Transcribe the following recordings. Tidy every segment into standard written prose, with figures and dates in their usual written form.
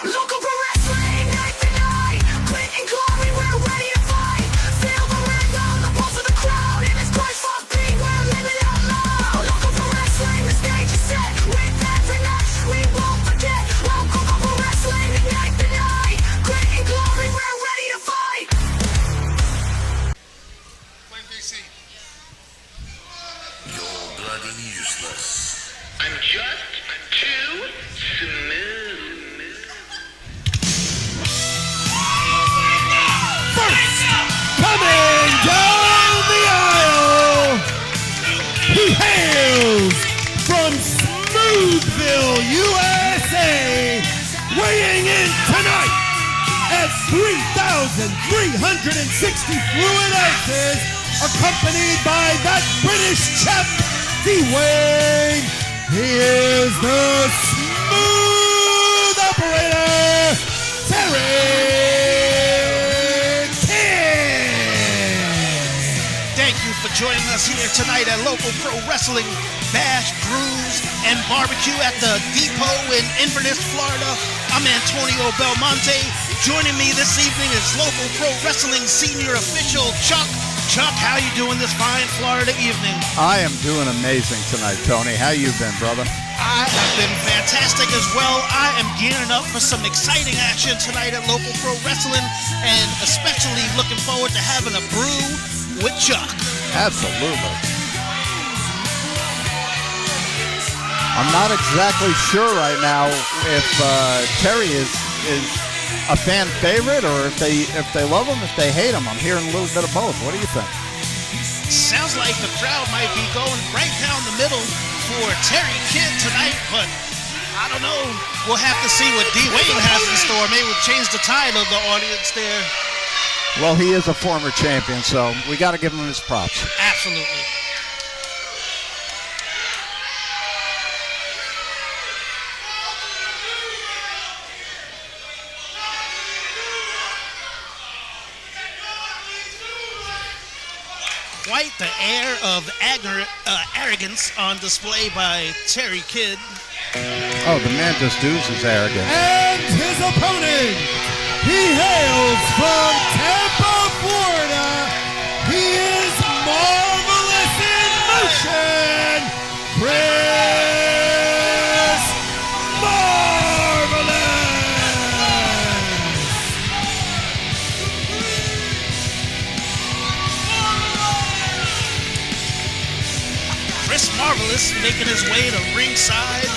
Local pro wrestling, night to night. Grit and glory, we're ready to fight. Feel the rhythm, the pulse of the crowd. In this Christ-false beat, we're living out loud. Local pro wrestling, the stage is set. With every match, we won't forget. Local pro wrestling, night to night. Grit and glory, we're ready to fight. Blame DC. You're bloody useless. I'm just too smooth. First, coming down the aisle, he hails from Smoothville, USA, weighing in tonight at 3,360 fluid ounces, accompanied by that British chap, D-Wayne. He is the smooth operator, Terry Kidd. Thank you for joining us here tonight at Local Pro Wrestling Bash, Brews, and Barbecue at the Depot in Inverness, Florida. I'm Antonio Belmonte. Joining me this evening is Local Pro Wrestling Senior Official Chuck. Chuck, how you doing this fine Florida evening? I am doing amazing tonight, Tony. How you been, brother? I have been fantastic as well. I am gearing up for some exciting action tonight at Local Pro Wrestling, and especially looking forward to having a brew with Chuck. Absolutely. I'm not exactly sure right now if Terry is a fan favorite, or if they love him, if they hate him. I'm hearing a little bit of both. What do you think? Sounds like the crowd might be going right down the middle for Terry Kidd tonight, but I don't know. We'll have to see what D-Wayne has in store. Maybe we'll change the tide of the audience there. Well, he is a former champion, so we got to give him his props. Absolutely. Quite the air of arrogance on display by Terry Kidd. Oh, the man just oozes arrogance. And his opponent, he hails from Tampa, Florida. He is marvelous in motion, Chris Marvelous. Chris Marvelous making his way to ringside.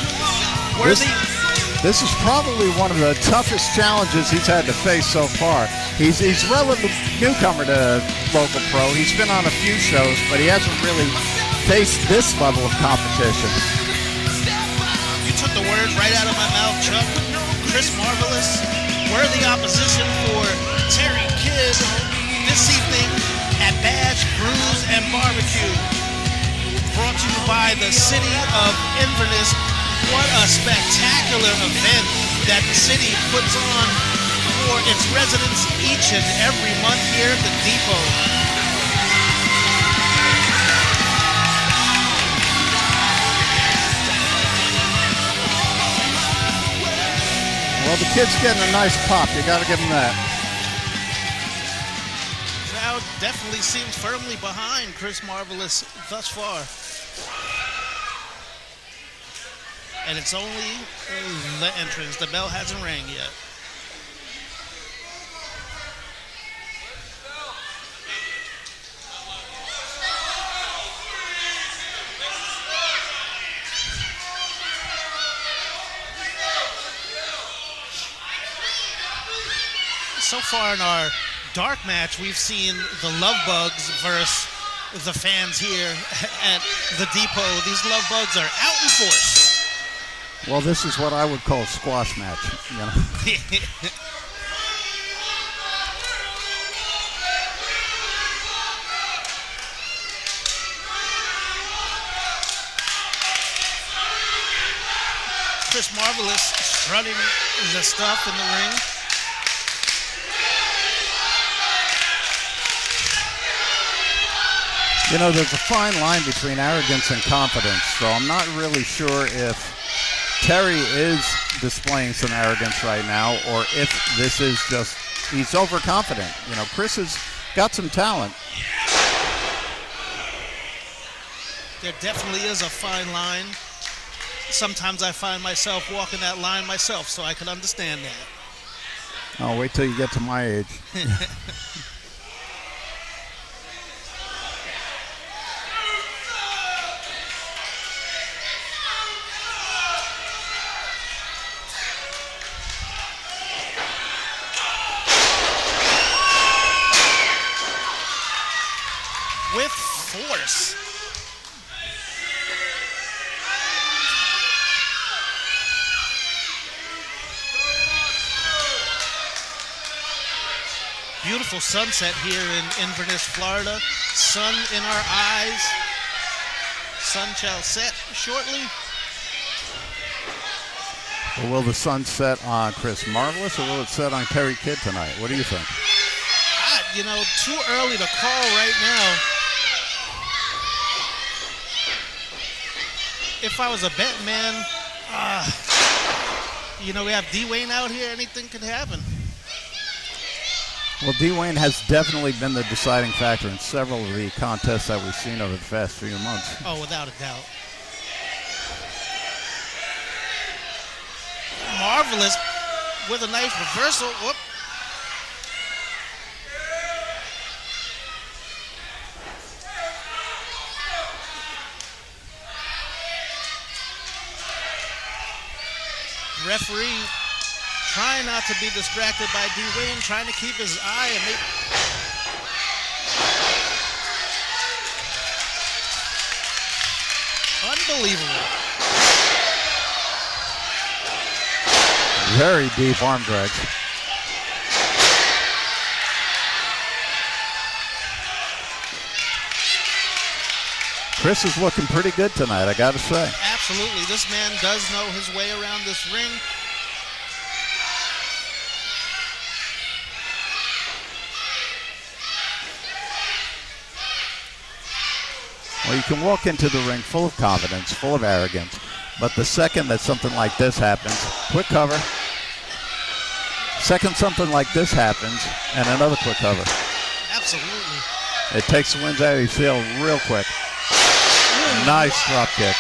This is probably one of the toughest challenges he's had to face so far. He's relative newcomer to Local Pro. He's been on a few shows, but he hasn't really faced this level of competition. You took the words right out of my mouth, Chuck. Chris Marvelous, worthy opposition for Terry Kidd this evening at Bash, Brews, and Barbecue. Brought to you by the City of Inverness. What a spectacular event that the city puts on for its residents each and every month here at the Depot. Well, the kid's getting a nice pop. You got to give him that. Crowd definitely seems firmly behind Chris Marvelous thus far. And it's only the entrance. The bell hasn't rang yet. So far in our dark match, we've seen the Love Bugs versus the fans here at the Depot. These Love Bugs are out in force. Well, this is what I would call a squash match, you know. Chris Marvelous strutting the stuff in the ring. You know, there's a fine line between arrogance and confidence, so I'm not really sure if Terry is displaying some arrogance right now, or if this is just he's overconfident. You know, Chris has got some talent. There definitely is a fine line. Sometimes I find myself walking that line myself, so I can understand that. Oh, wait till you get to my age. With force. Beautiful sunset here in Inverness, Florida. Sun in our eyes. Sun shall set shortly. Well, will the sun set on Chris Marvelous, or will it set on Terry Kidd tonight? What do you think? Too early to call right now. If I was a bet man, we have D-Wayne out here. Anything could happen. Well, D-Wayne has definitely been the deciding factor in several of the contests that we've seen over the past few months. Oh, without a doubt. Marvelous with a nice reversal. Whoop. Referee trying not to be distracted by D-Wayne, trying to keep his eye and make... Unbelievable. Very deep arm drags. Chris is looking pretty good tonight, I gotta say. Absolutely. This man does know his way around this ring. Well, you can walk into the ring full of confidence, full of arrogance, but the second that something like this happens, quick cover. Second something like this happens, and another quick cover. Absolutely. It takes the wind out of your sail real quick. Nice drop kick.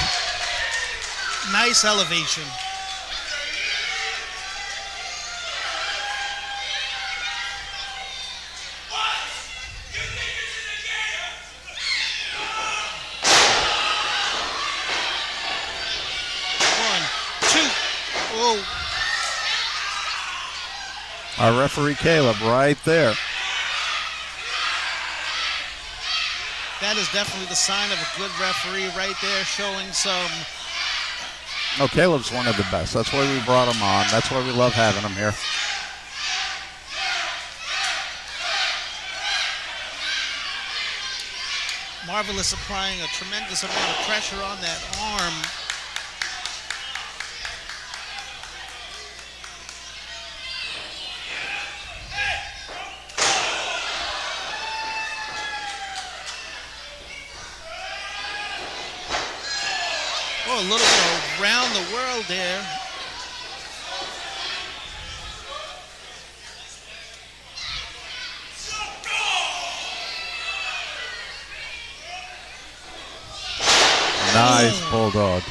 Nice elevation. Our referee Caleb right there. That is definitely the sign of a good referee right there, showing some... No, Caleb's one of the best. That's why we brought him on. That's why we love having him here. Marvelous applying a tremendous amount of pressure on that arm. Oh, a little bit of around the world there. Nice bulldog.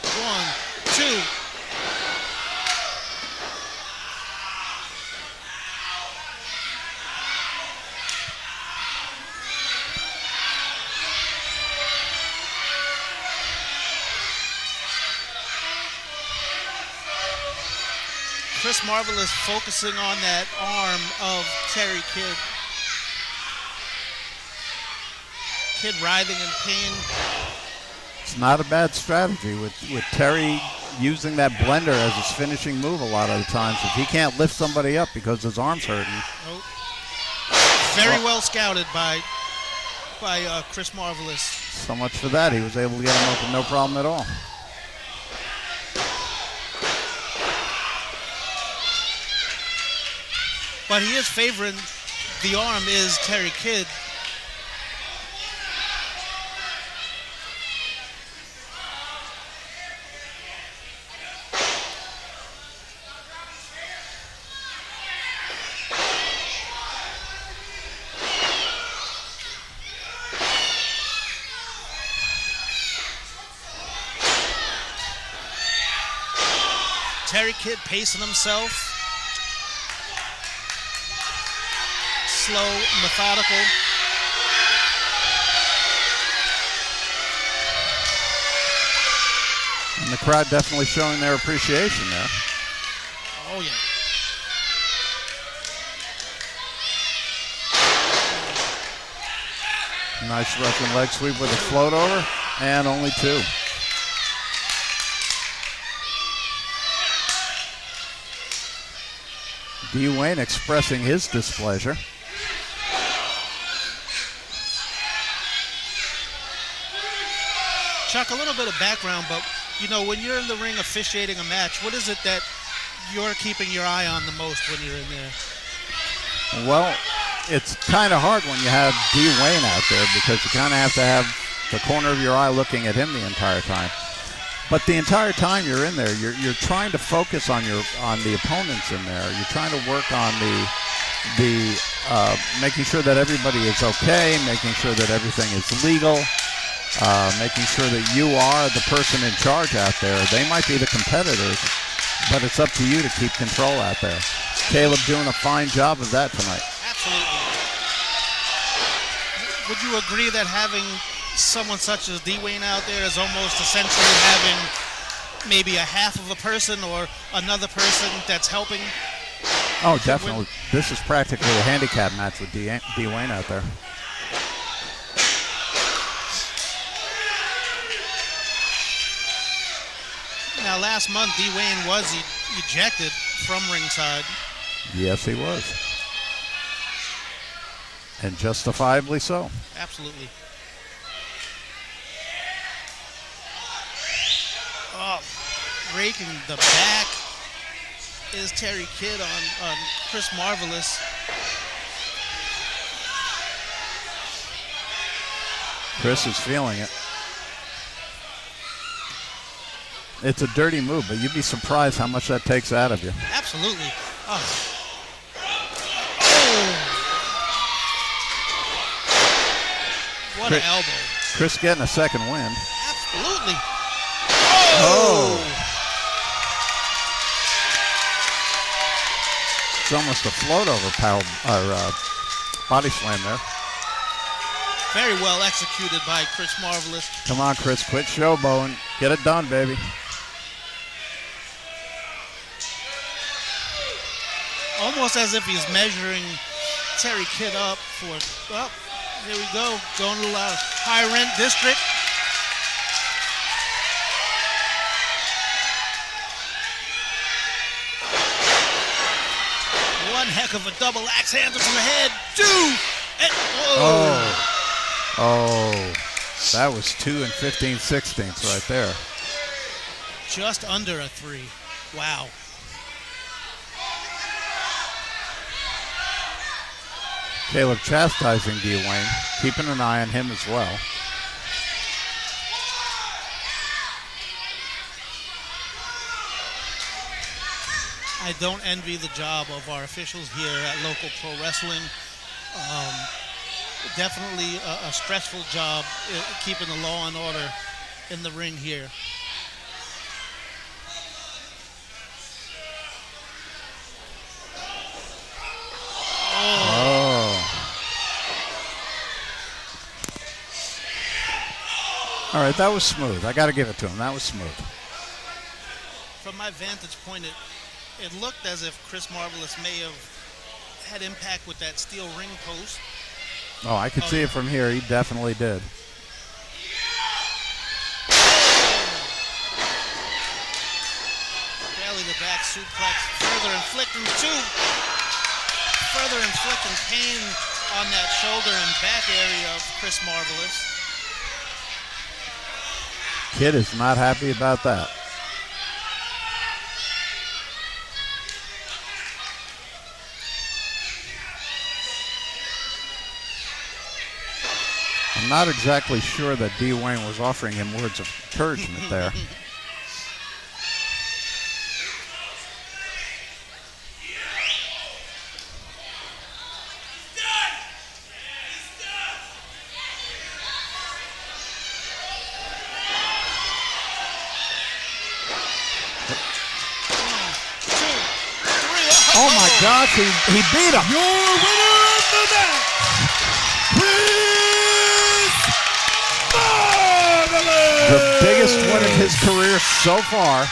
1, 2. Chris Marvelous focusing on that arm of Terry Kidd. Kidd writhing in pain. It's not a bad strategy with Terry using that blender as his finishing move a lot of the times. If he can't lift somebody up because his arm's hurting. Nope. Very well scouted by Chris Marvelous. So much for that. He was able to get him up with no problem at all. But he is favoring the arm is Terry Kidd. Terry Kidd pacing himself. Slow, methodical. And the crowd definitely showing their appreciation there. Oh, yeah. Nice Russian leg sweep with a float over, and only 2. D. Wayne expressing his displeasure. Chuck, a little bit of background, but, you know, when you're in the ring officiating a match, what is it that you're keeping your eye on the most when you're in there? Well, it's kind of hard when you have D. Wayne out there because you kind of have to have the corner of your eye looking at him the entire time. But the entire time you're in there, you're trying to focus on the opponents in there. You're trying to work on the making sure that everybody is okay, making sure that everything is legal, making sure that you are the person in charge out there. They might be the competitors, but it's up to you to keep control out there. Caleb doing a fine job of that tonight. Absolutely. Would you agree that having someone such as D. Wayne out there is almost essentially having maybe a half of a person or another person that's helping? Oh, definitely. This is practically a handicap match with D. Wayne out there. Now, last month, D. Wayne was ejected from ringside. Yes, he was. And justifiably so. Absolutely. Oh, raking the back is Terry Kidd on Chris Marvelous. Chris is feeling it. It's a dirty move, but you'd be surprised how much that takes out of you. Absolutely. Oh. What an elbow. Chris getting a second win. Absolutely. Oh! It's almost a float over body slam there. Very well executed by Chris Marvelous. Come on, Chris, quit showboating. Get it done, baby. Almost as if he's measuring Terry Kidd up for, well, here we go. Going to the high rent district. One heck of a double axe handle to the head. 2 and whoa. Oh, that was 2 15/16 right there. Just under a 3. Wow. Caleb chastising D. Wayne, keeping an eye on him as well. I don't envy the job of our officials here at Local Pro Wrestling. Definitely a stressful job keeping the law and order in the ring here. All right, that was smooth. I got to give it to him. That was smooth. From my vantage point, it looked as if Chris Marvelous may have had impact with that steel ring post. Oh, I could see it from here. He definitely did. Belly to back suplex, further inflicting pain on that shoulder and back area of Chris Marvelous. Kid is not happy about that. I'm not exactly sure that D. Wayne was offering him words of encouragement there. Oh my gosh, he beat him. Your winner of the match, Rhys Marvelous! The biggest win of his career so far.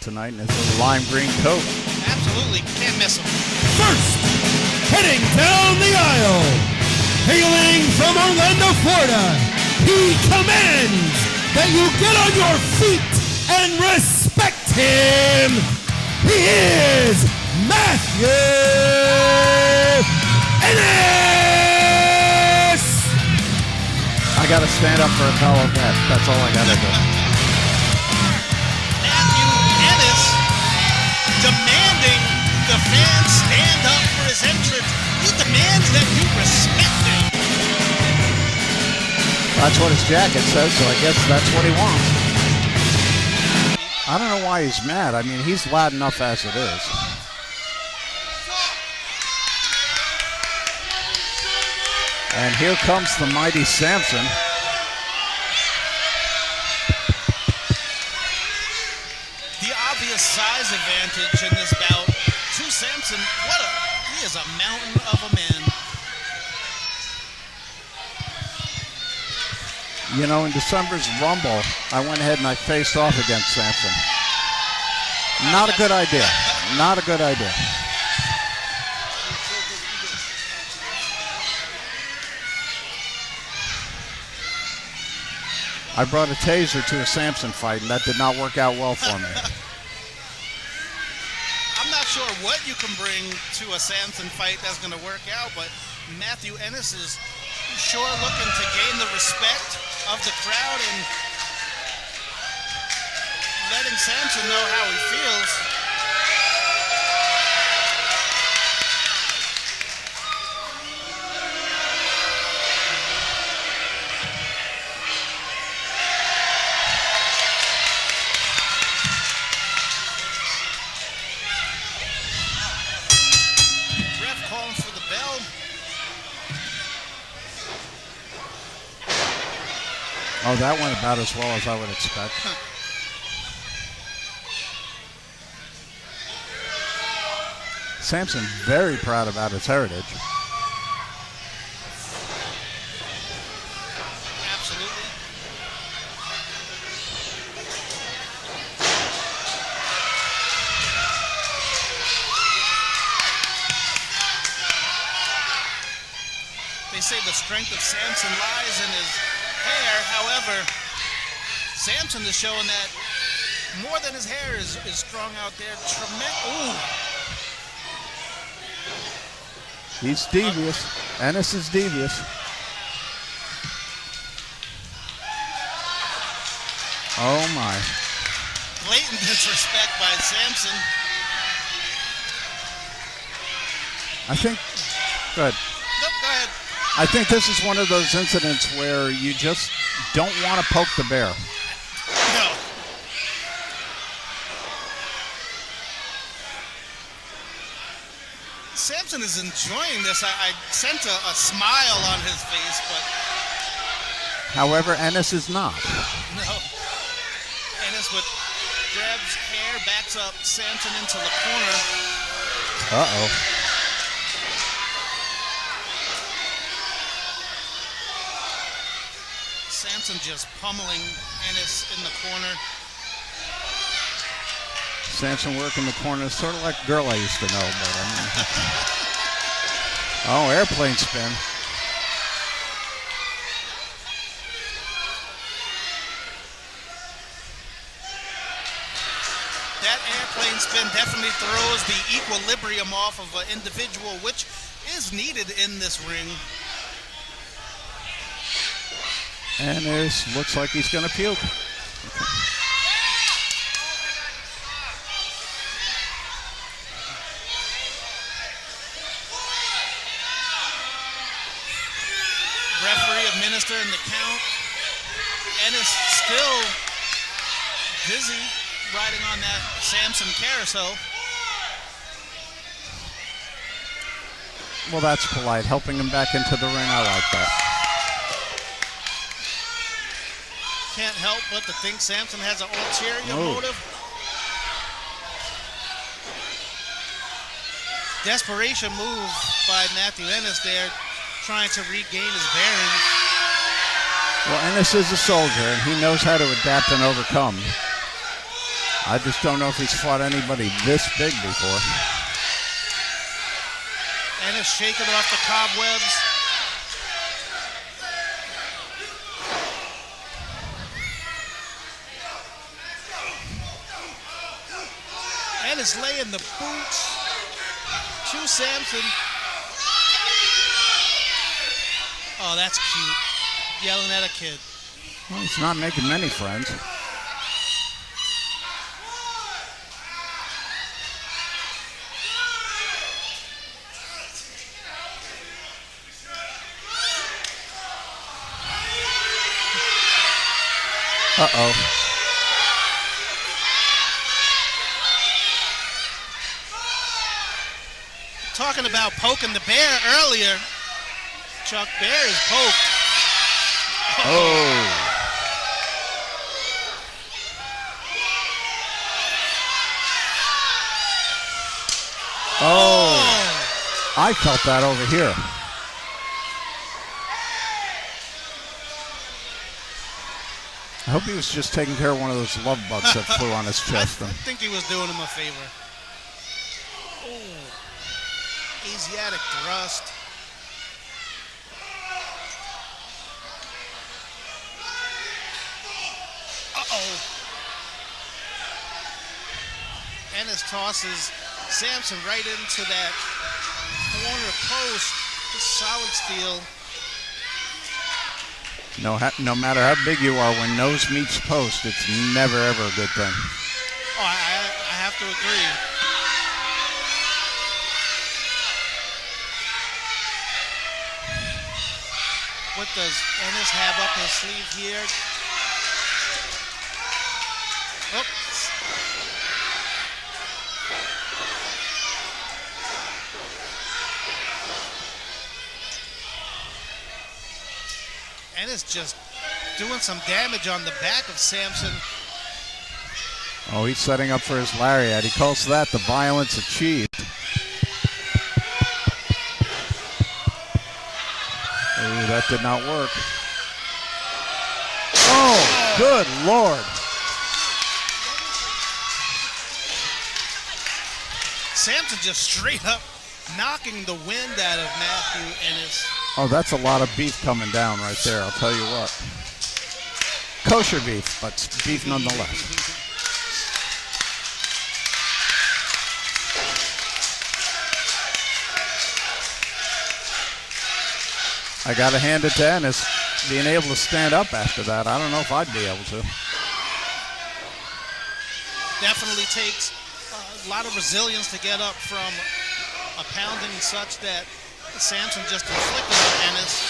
Tonight in his lime green coat. Absolutely, can't miss him. First, heading down the aisle, hailing from Orlando, Florida, he commands that you get on your feet and respect him. He is Matthew Ennis. I gotta stand up for a fellow vet. That's all I gotta do. Matthew Ennis demanding the fans stand up for his entrance. He demands that you respect him. That's what his jacket says, so I guess that's what he wants. I don't know why he's mad. I mean, he's loud enough as it is. And here comes the mighty Samson. The obvious size advantage in this bout to Samson. He is a mountain of a man. You know, in December's Rumble, I went ahead and I faced off against Samson. Not a good idea. Not a good idea. I brought a taser to a Samson fight, and that did not work out well for me. I'm not sure what you can bring to a Samson fight that's going to work out, but Matthew Ennis is sure looking to gain the respect of the crowd and letting Samson know how he feels. Ref calling for the bell. Oh, that went about as well as I would expect. Samson very proud about his heritage. Absolutely. They say the strength of Samson lies in his hair. However, Samson is showing that more than his hair is strong out there. Ooh. He's devious. Ennis is devious. Oh my. Blatant disrespect by Samson. I think, good. Nope, go ahead. I think this is one of those incidents where you just don't want to poke the bear. No. Samson is enjoying this. I sent a smile on his face, but However, Ennis is not. no. Ennis with grabs hair, backs up Samson into the corner. Uh-oh. Samson just pummeling Ennis in the corner. Samson working the corner, sort of like a girl I used to know, but I mean. Oh, airplane spin. That airplane spin definitely throws the equilibrium off of an individual, which is needed in this ring. And it looks like he's going to puke. Referee administering the count. Ennis still busy riding on that Samson carousel. Well, that's polite. Helping him back into the ring, I like that. Can't help but to think Samson has an ulterior motive. Desperation move by Matthew Ennis there, trying to regain his bearings. Well, Ennis is a soldier, and he knows how to adapt and overcome. I just don't know if he's fought anybody this big before. Ennis shaking off the cobwebs. Ennis laying the boots to Samson. Oh, that's cute. Yelling at a kid. Well, he's not making many friends. Uh-oh. Talking about poking the bear earlier. Chuck Bear is poked. Oh. Oh. I felt that over here. I hope he was just taking care of one of those love bugs that flew on his chest. I think he was doing him a favor. Oh. Asiatic thrust. Uh-oh. Ennis tosses Samson right into that corner post. Solid steel. No matter how big you are, when nose meets post, it's never, ever a good thing. Oh, I have to agree. What does Ennis have up his sleeve here? Oops. Ennis just doing some damage on the back of Samson. Oh, he's setting up for his lariat. He calls that the violence achieved. Oh, that did not work. Oh, good Lord. Samson just straight up knocking the wind out of Matthew Ennis. Oh, that's a lot of beef coming down right there, I'll tell you what. Kosher beef, but beef nonetheless. I got to hand it to Ennis. Being able to stand up after that, I don't know if I'd be able to. Definitely takes a lot of resilience to get up from a pounding such that Samson just inflicted on Ennis.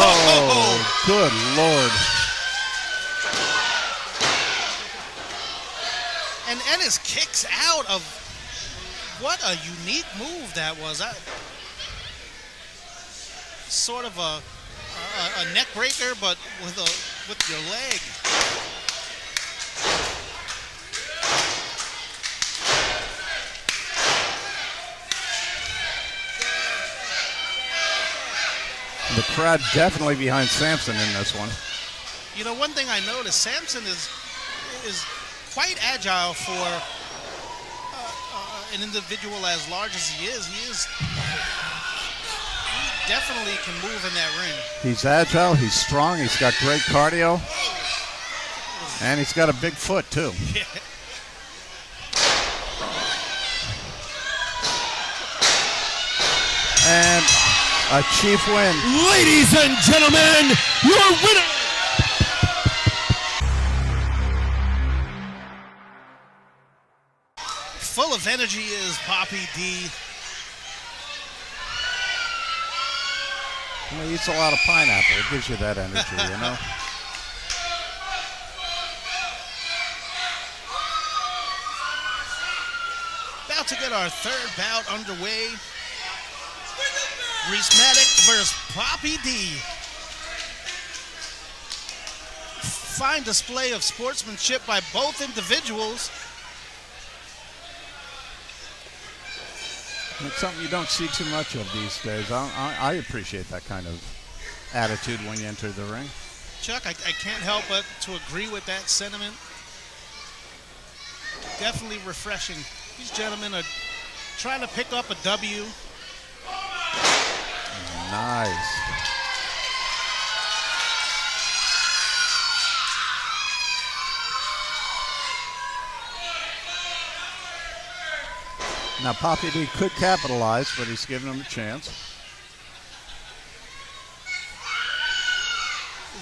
Oh, good Lord. And Ennis kicks out of what a unique move that was. Sort of a neck breaker, but with your leg. The crowd definitely behind Samson in this one. You know, one thing I noticed, Samson is quite agile for an individual as large as he is. He definitely can move in that ring. He's agile, he's strong, he's got great cardio, and he's got a big foot too. Yeah. And a Chief win. Ladies and gentlemen, your winner. Full of energy is Papi-D. Well, he eats a lot of pineapple. It gives you that energy, you know? About to get our third bout underway. Rhys Maddox versus Papi-D. Fine display of sportsmanship by both individuals. It's something you don't see too much of these days. I appreciate that kind of attitude when you enter the ring. Chuck, I can't help but to agree with that sentiment. Definitely refreshing. These gentlemen are trying to pick up a W. Nice. Now, Papi-D could capitalize, but he's giving him a chance.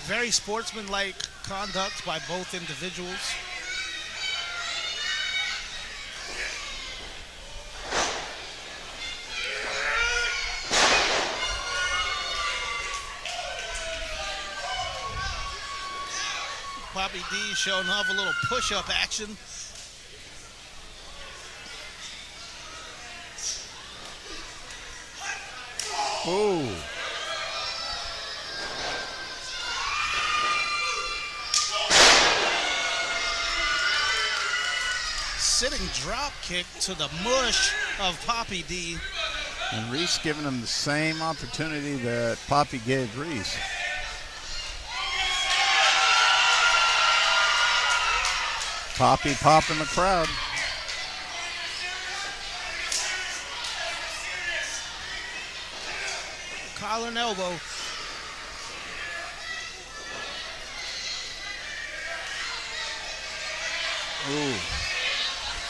Very sportsmanlike conduct by both individuals. Papi-D showing off a little push-up action. Oh. Sitting drop kick to the mush of Papi-D. And Rhys giving him the same opportunity that Papi gave Rhys. Papi popping the crowd. Collar and elbow. Ooh.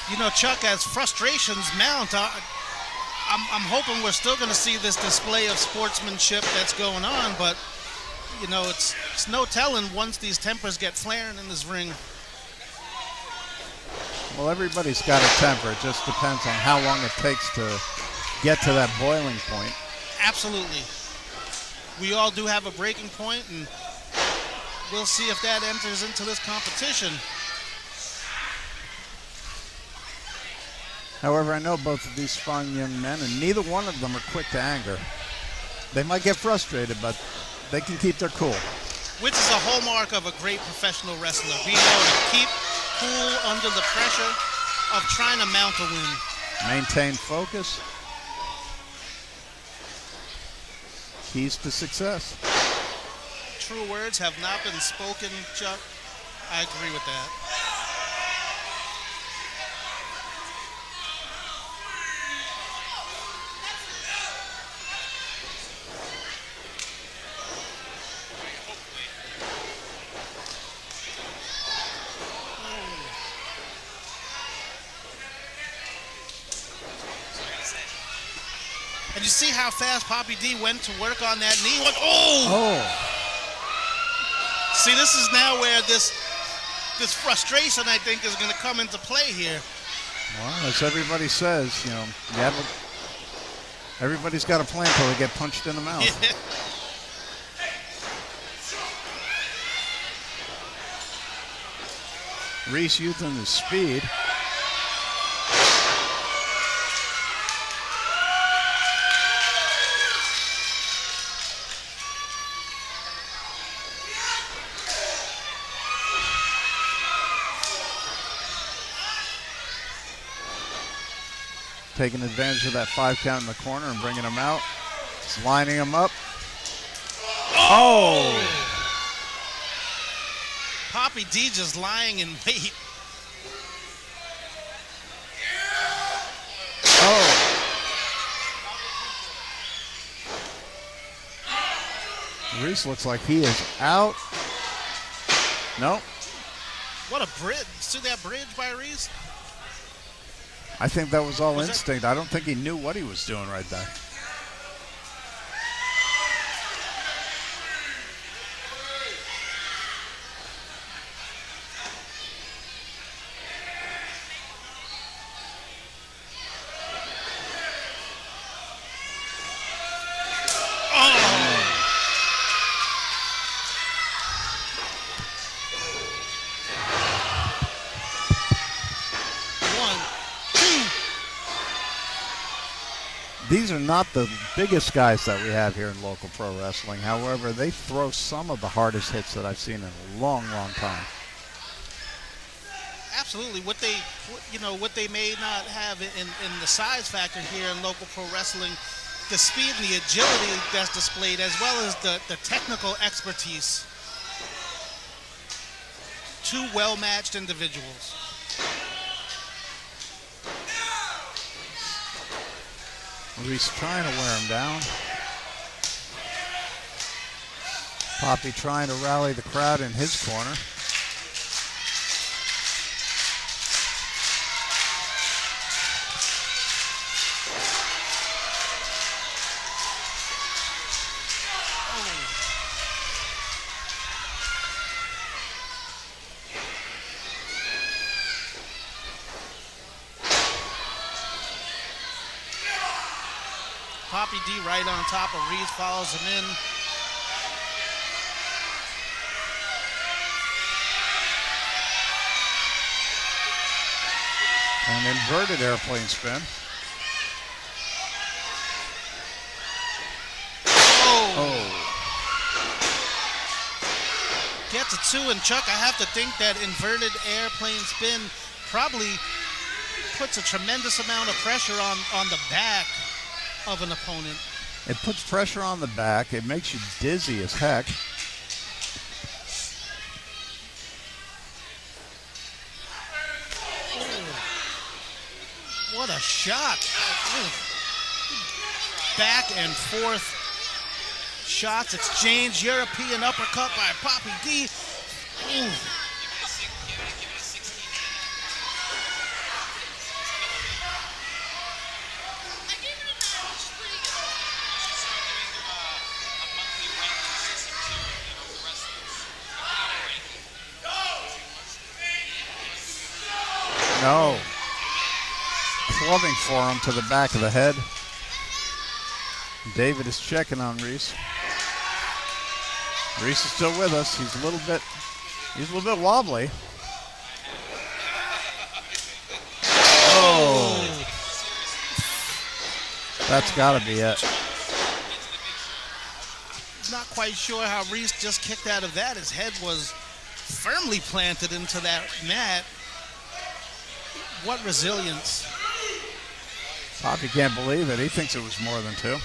You know, Chuck, as frustrations mount, I'm hoping we're still going to see this display of sportsmanship that's going on, but, you know, it's no telling once these tempers get flaring in this ring. Well, everybody's got a temper. It just depends on how long it takes to get to that boiling point. Absolutely. We all do have a breaking point, and we'll see if that enters into this competition. However, I know both of these fine young men, and neither one of them are quick to anger. They might get frustrated, but they can keep their cool. Which is a hallmark of a great professional wrestler, being able to keep cool under the pressure of trying to mount a win. Maintain focus. Keys to success. True words have not been spoken, Chuck. I agree with that. And you see how fast Papi-D went to work on that knee? Oh! See, this is now where this frustration, I think, is going to come into play here. Well, as everybody says, you know, everybody's got a plan until they get punched in the mouth. Yeah. Rhys using his speed. Taking advantage of that 5 count in the corner and bringing him out. Just lining him up. Oh! Papi-D just lying in wait. Oh! Rhys looks like he is out. Nope. What a bridge. See that bridge by Rhys? I think that was all Was instinct. I don't think he knew what he was doing right there. These are not the biggest guys that we have here in local pro wrestling. However, they throw some of the hardest hits that I've seen in a long, long time. Absolutely. What they may not have in the size factor here in local pro wrestling, the speed and the agility that's displayed, as well as the technical expertise. Two well-matched individuals. Rhys trying to wear him down. Papi trying to rally the crowd in his corner. Papi-D right on top of Rhys, follows him in. An inverted airplane spin. Oh. Gets a 2, and Chuck, I have to think that inverted airplane spin probably puts a tremendous amount of pressure on the back of an opponent. It puts pressure on the back. It makes you dizzy as heck. What a shot. Back and forth shots exchanged. European uppercut by Papi-D. No. Clubbing forearm to the back of the head. David is checking on Rhys. Rhys is still with us. He's a little bit wobbly. Oh. That's got to be it. Not quite sure how Rhys just kicked out of that. His head was firmly planted into that mat. What resilience. Papi can't believe it. He thinks it was more than 2.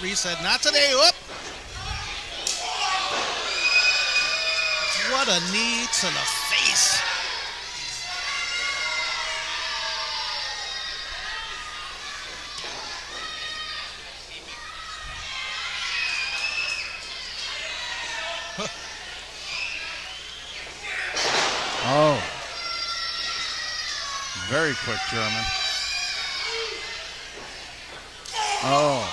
Rhys said, not today. Whoop. What a knee to the face. Oh. Very quick German. Oh.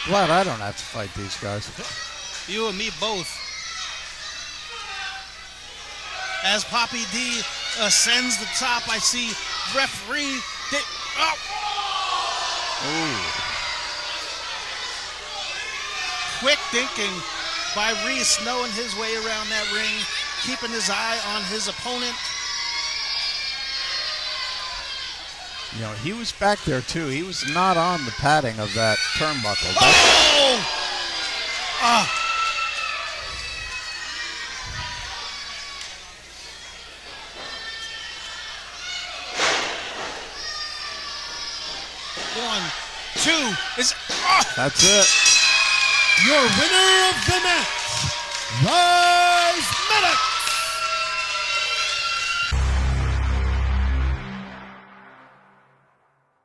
Glad I don't have to fight these guys. You and me both. As Papi-D ascends the top, I see referee. Ooh. Quick thinking by Rhys, knowing his way around that ring, keeping his eye on his opponent. You know, he was back there too. He was not on the padding of that turnbuckle. Oh! Ah. One, two, is... Oh! That's it. Your winner of the match, Rhys Maddox.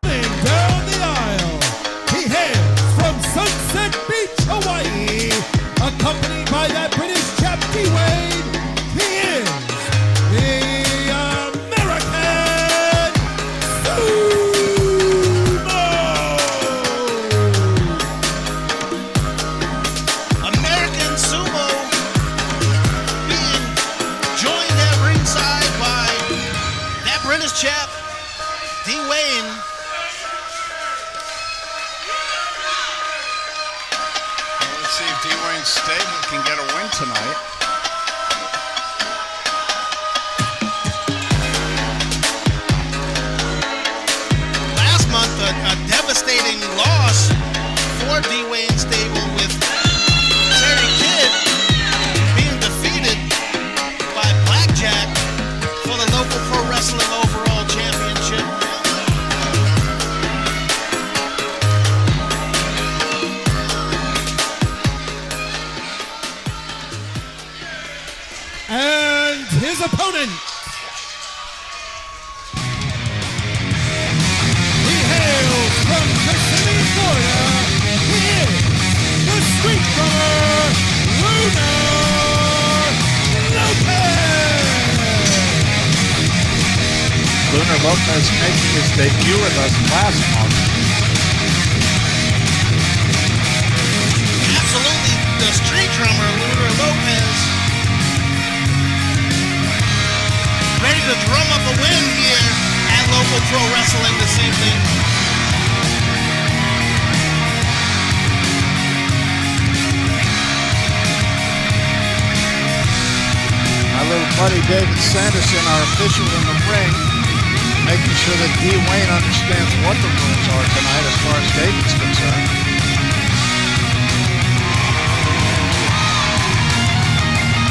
Coming down the aisle, he hails from Sunset Beach, Hawaii, accompanied by that British chap D-Wade. He is the American Sume. tonight. Last month, a devastating loss for Dwayne Stable with Terry Kidd being defeated by Blackjack for the local pro wrestling overall championship. And his opponent, he hails from Kissimmee, Florida. He is the street drummer, Lunar Lopez. Lunar Lopez making his debut with us last month. Absolutely, the street drummer, Lunar Lopez, ready to drum up a win here at local pro wrestling this evening. My little buddy David Sanderson, our official in the ring, making sure that D. Wayne understands what the rules are tonight as far as David's concerned.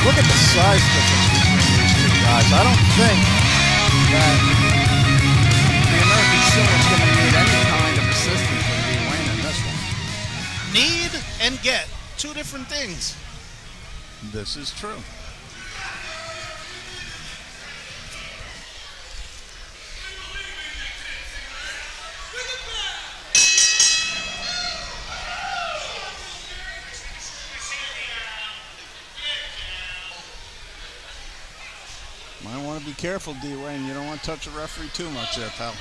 Look at the size difference between these two guys. I don't think that the American Sumo's going to need any kind of assistance from D. Wayne in this one. Need and get, two different things. This is true. Might want to be careful, D. Wayne. You don't want to touch a referee too much there, pal.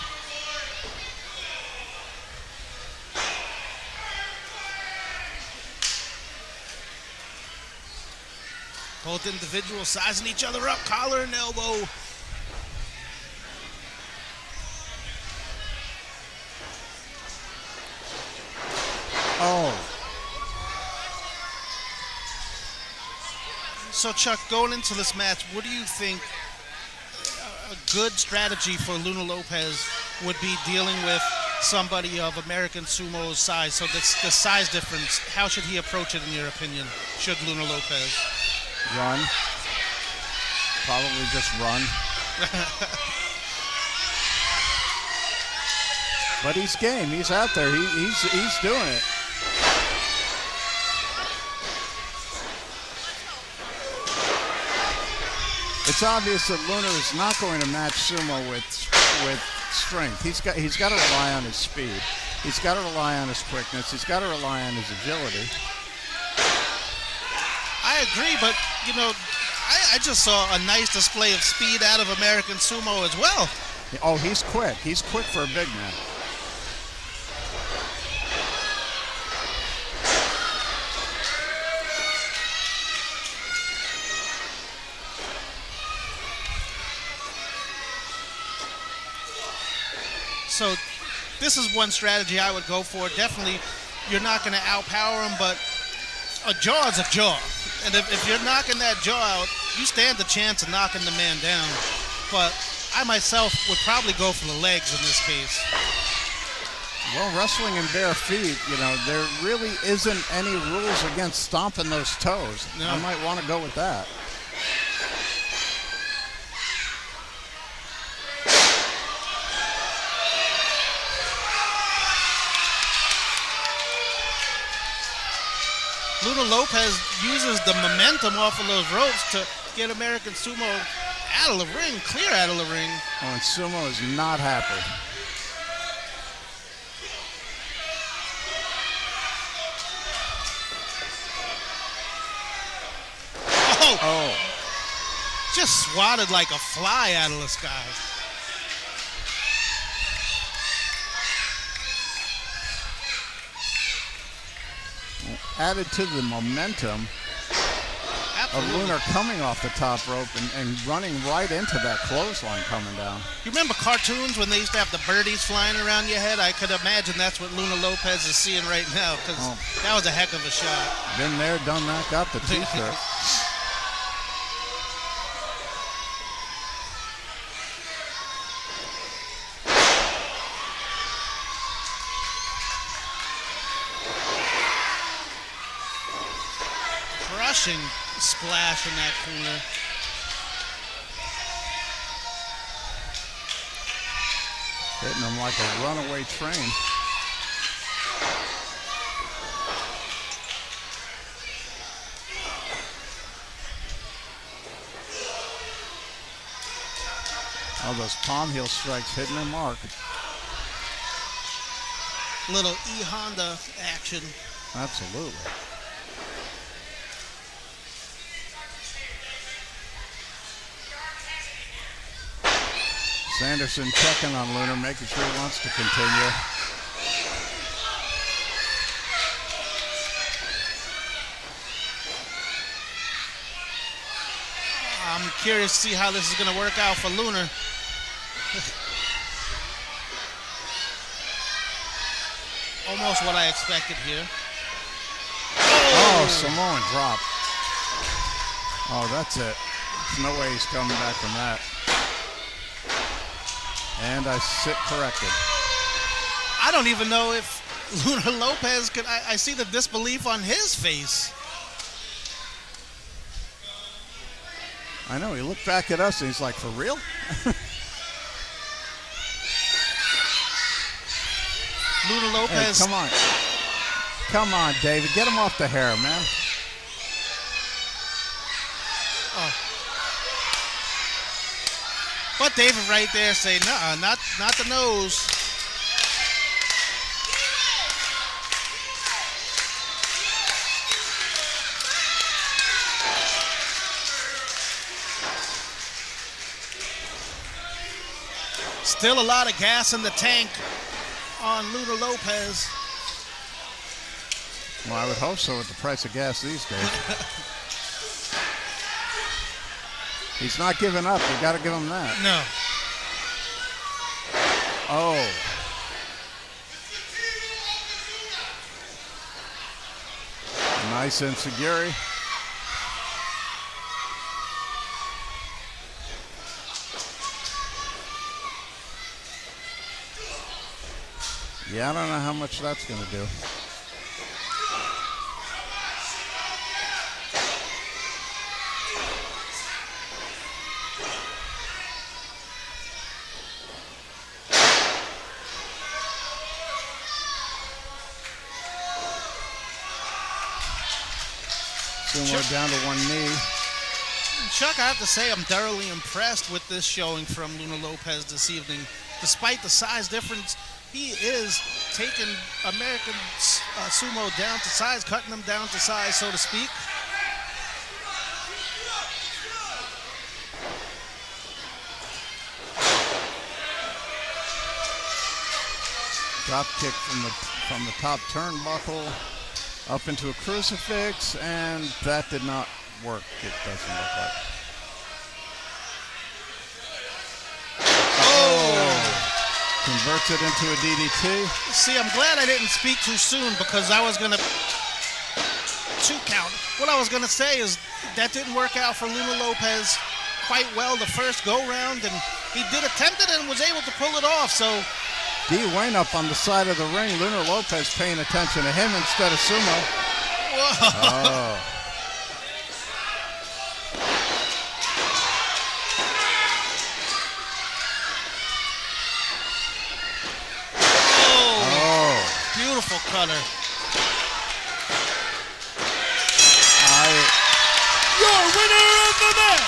Both individuals sizing each other up, collar and elbow. Oh, So, Chuck, going into this match, what do you think a good strategy for Lunar Lopez would be dealing with somebody of American Sumo's size? So the size difference, how should he approach it in your opinion? Should Lunar Lopez? run. Probably just run. But he's game. He's out there. He's doing it. It's obvious that Lunar is not going to match Sumo with strength. He's got to rely on his speed. He's got to rely on his quickness. He's got to rely on his agility. I agree, but you know, I just saw a nice display of speed out of American Sumo as well. Oh, he's quick. He's quick for a big man. So this is one strategy I would go for. Definitely, you're not going to outpower him, but a jaw is a jaw. And if you're knocking that jaw out, you stand the chance of knocking the man down. But I myself would probably go for the legs in this case. Well, wrestling in bare feet, you know, there really isn't any rules against stomping those toes. No. I might want to go with that. Lunar Lopez uses the momentum off of those ropes to get American Sumo out of the ring, clear out of the ring. Oh, and Sumo is not happy. Oh! Just swatted like a fly out of the sky. Added to the momentum. of Lunar coming off the top rope and running right into that clothesline coming down. You remember cartoons when they used to have the birdies flying around your head? I could imagine that's what Lunar Lopez is seeing right now, because that was a heck of a shot. Been there, done that, got the t-shirt. Crushing splash in that corner. Hitting him like a runaway train. Oh, those palm heel strikes hitting their mark. Little E-Honda action. Absolutely. Sanderson checking on Lunar, making sure he wants to continue. I'm curious to see how this is going to work out for Lunar. Almost what I expected here. Oh, Samoan drop. Oh, that's it. There's no way he's coming back from that. And I sit corrected. I don't even know if Lunar Lopez could. I see the disbelief on his face. I know, he looked back at us and he's like, for real? Lunar Lopez. Hey, come on. Come on, David. Get him off the hair, man. Oh. But David right there say, nah, not the nose. Still a lot of gas in the tank on Lunar Lopez. Well, I would hope so with the price of gas these days. He's not giving up. You got to give him that. No. Oh. Nice insecurity. Yeah, I don't know how much that's going to do. Sume down to one knee. Chuck, I have to say I'm thoroughly impressed with this showing from Lunar Lopez this evening. Despite the size difference, he is taking American sumo down to size, cutting them down to size, so to speak. Drop kick from the top turnbuckle up into a crucifix, and that did not work. It doesn't look like. Converts it into a DDT. See, I'm glad I didn't speak too soon because I was going to two count. What I was going to say is that didn't work out for Lunar Lopez quite well the first go-round, and he did attempt it and was able to pull it off, so... D. Wayne up on the side of the ring. Lunar Lopez paying attention to him instead of Sumo. Whoa. Oh. Beautiful cutter. Your winner of the match,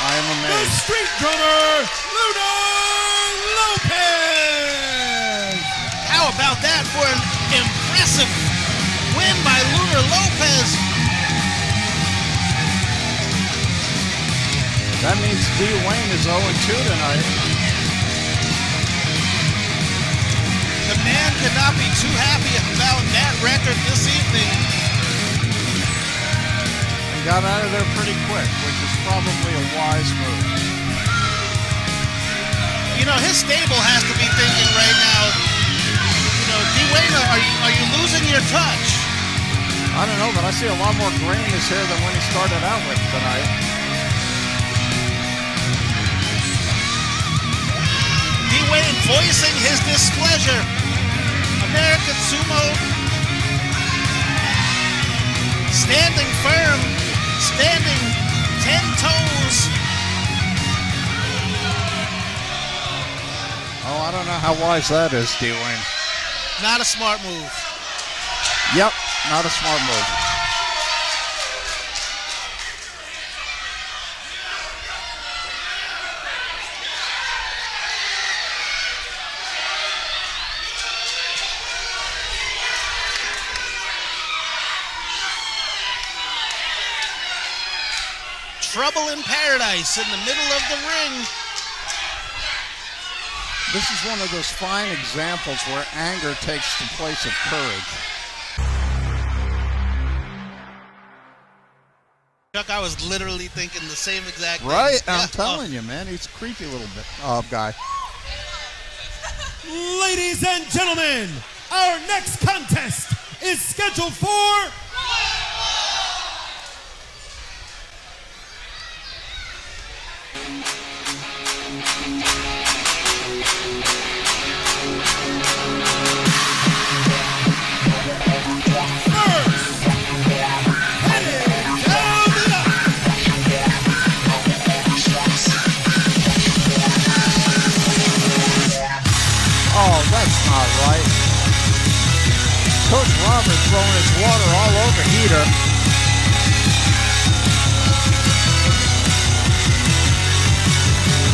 I am the amazed. street drummer, Lunar Lopez. How about that for an impressive win by Lunar Lopez? That means D. Wayne is 0-2 tonight. The man could not be too happy about that record this evening. got out of there pretty quick, which is probably a wise move. You know, his stable has to be thinking right now, you know, Dwayne, are you losing your touch? I don't know, but I see a lot more gray in his hair than when he started out with tonight. Dwayne voicing his displeasure. American Sumo standing firm, standing 10 toes. Oh, I don't know how wise that is, Dwayne. Not a smart move. Yep, not a smart move. Trouble in paradise in the middle of the ring. This is one of those fine examples where anger takes the place of courage. Chuck, I was literally thinking the same exact thing. Right? Yeah. I'm telling you, man. He's a creepy little bit guy. Ladies and gentlemen, our next contest is scheduled for Oh, that's not right. Coach Robert throwing his water all over Heater.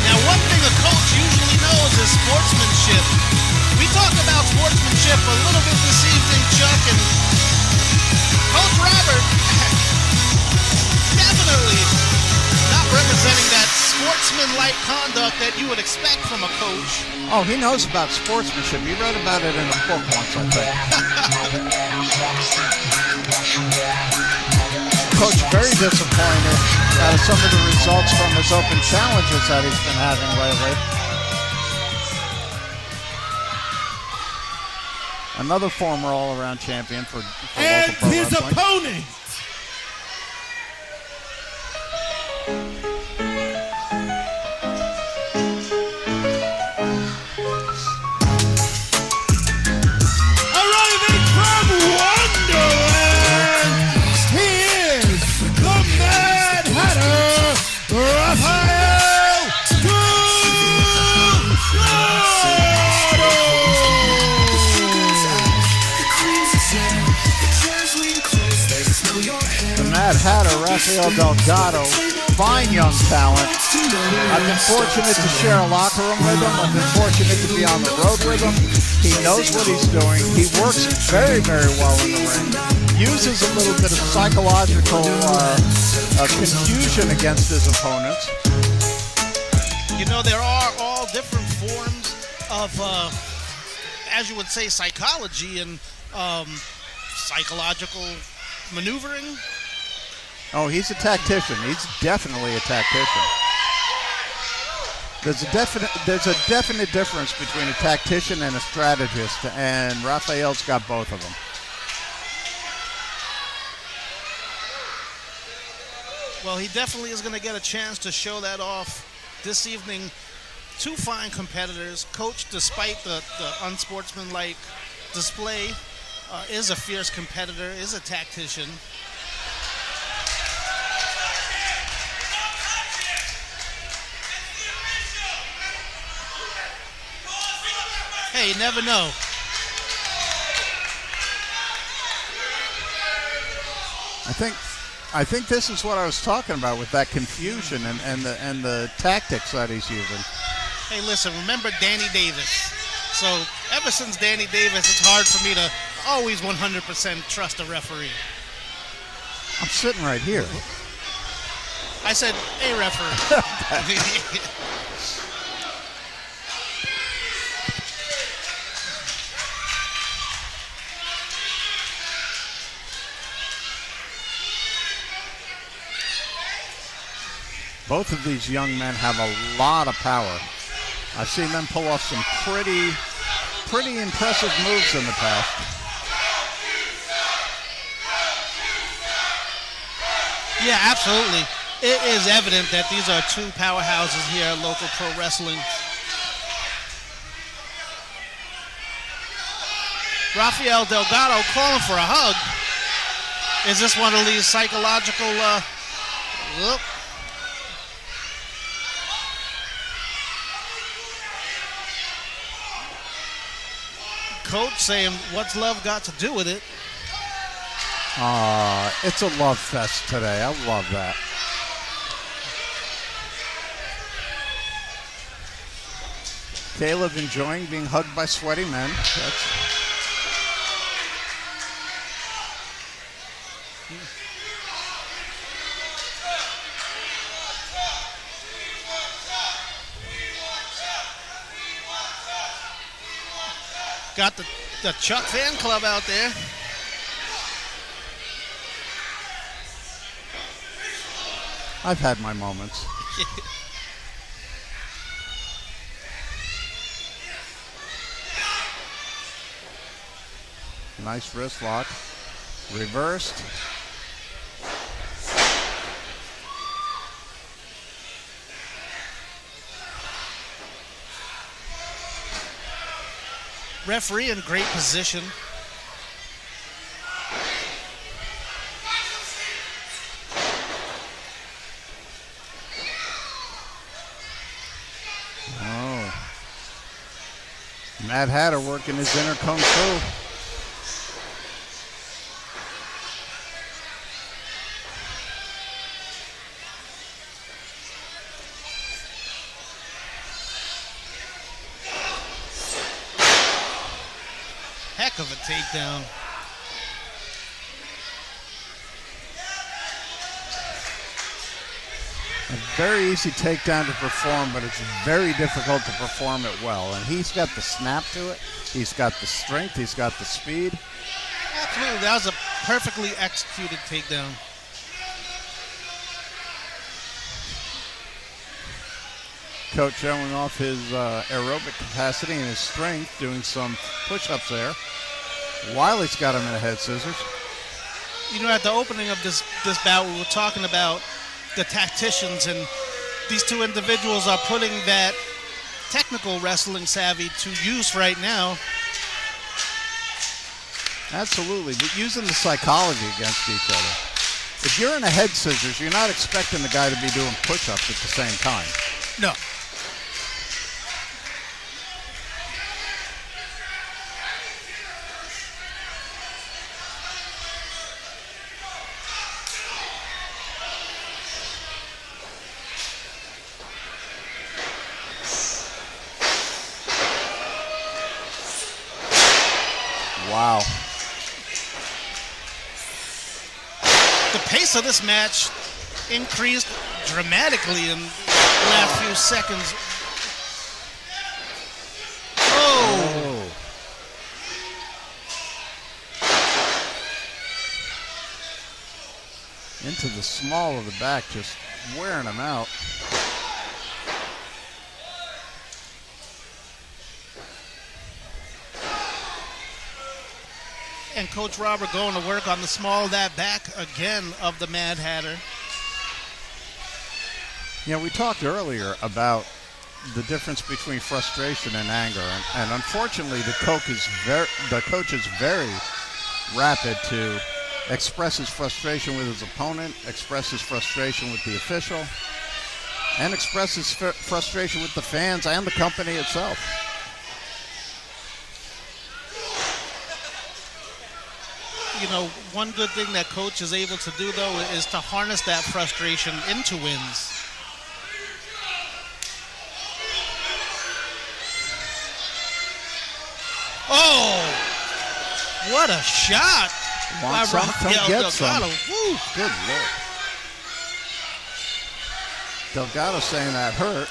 Now, one thing a coach usually knows is sportsmanship. We talked about sportsmanship a little bit this evening, Chuck, and Coach Robert definitely not representing that sportsman-like conduct that you would expect from a coach. Oh, he knows about sportsmanship. He read about it in a book once, I think. Coach very disappointed out of some of the results from his open challenges that he's been having lately. Another former all-around champion for and local pro his wrestling. opponent. Arriving from Wonderland, he is the Mad Hatter, Raphael The Mad Hatter, Rafael Delgado, fine young talent. I've been fortunate to share a locker room with him. I've been fortunate to be on the road with him. He knows what he's doing. He works very, very well in the ring. Uses a little bit of psychological confusion against his opponents. You know, there are all different forms of, as you would say, psychology and psychological maneuvering. Oh, he's a tactician. He's definitely a tactician. There's a definite difference between a tactician and a strategist, and Raphael's got both of them. Well, he definitely is going to get a chance to show that off this evening. Two fine competitors. Coach, despite the unsportsmanlike display, is a fierce competitor, is a tactician. Hey, you never know. I think this is what I was talking about with that confusion and the tactics that he's using. Hey, listen, remember Danny Davis. So ever since Danny Davis, it's hard for me to always 100% trust a referee. I'm sitting right here. I said, hey, referee. Both of these young men have a lot of power. I've seen them pull off some pretty impressive moves in the past. Yeah, absolutely. It is evident that these are two powerhouses here at local pro wrestling. Rafael Delgado calling for a hug. Is this one of these psychological, whoop. Coach saying, what's love got to do with it? It's a love fest today. I love that. Caleb enjoying being hugged by sweaty men. Got the Chuck fan club out there. I've had my moments. Nice wrist lock. Reversed. Referee in great position. Oh. Mad Hatter working his inner kung fu. Heck of a takedown. A very easy takedown to perform, but it's very difficult to perform it well. And he's got the snap to it. He's got the strength. He's got the speed. Absolutely. That was a perfectly executed takedown. Coach showing off his aerobic capacity and his strength, doing some push-ups there. Wiley's got him in a head scissors. You know, at the opening of this bout, we were talking about the tacticians, and these two individuals are putting that technical wrestling savvy to use right now. Absolutely, but using the psychology against each other. If you're in a head scissors, you're not expecting the guy to be doing push-ups at the same time. No. Wow. The pace of this match increased dramatically in the last few seconds. Oh! Into the small of the back, just wearing him out. And Coach Robert going to work on the small of that back again of the Mad Hatter. Yeah, we talked earlier about the difference between frustration and anger, and unfortunately, the coach is very rapid to express his frustration with his opponent, express his frustration with the official, and express his frustration with the fans and the company itself. You know, one good thing that Coach is able to do, though, is to harness that frustration into wins. Oh! What a shot! Want some, come get some. Woo. Good Lord. Delgado saying that hurt.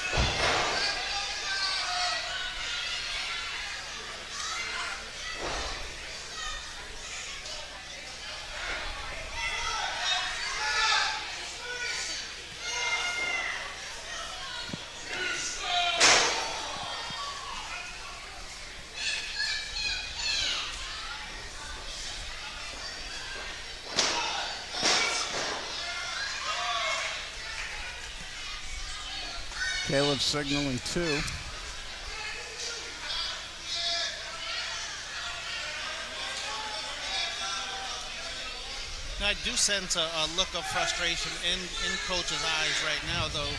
Caleb signaling 2. I do sense a look of frustration in Coach's eyes right now, though.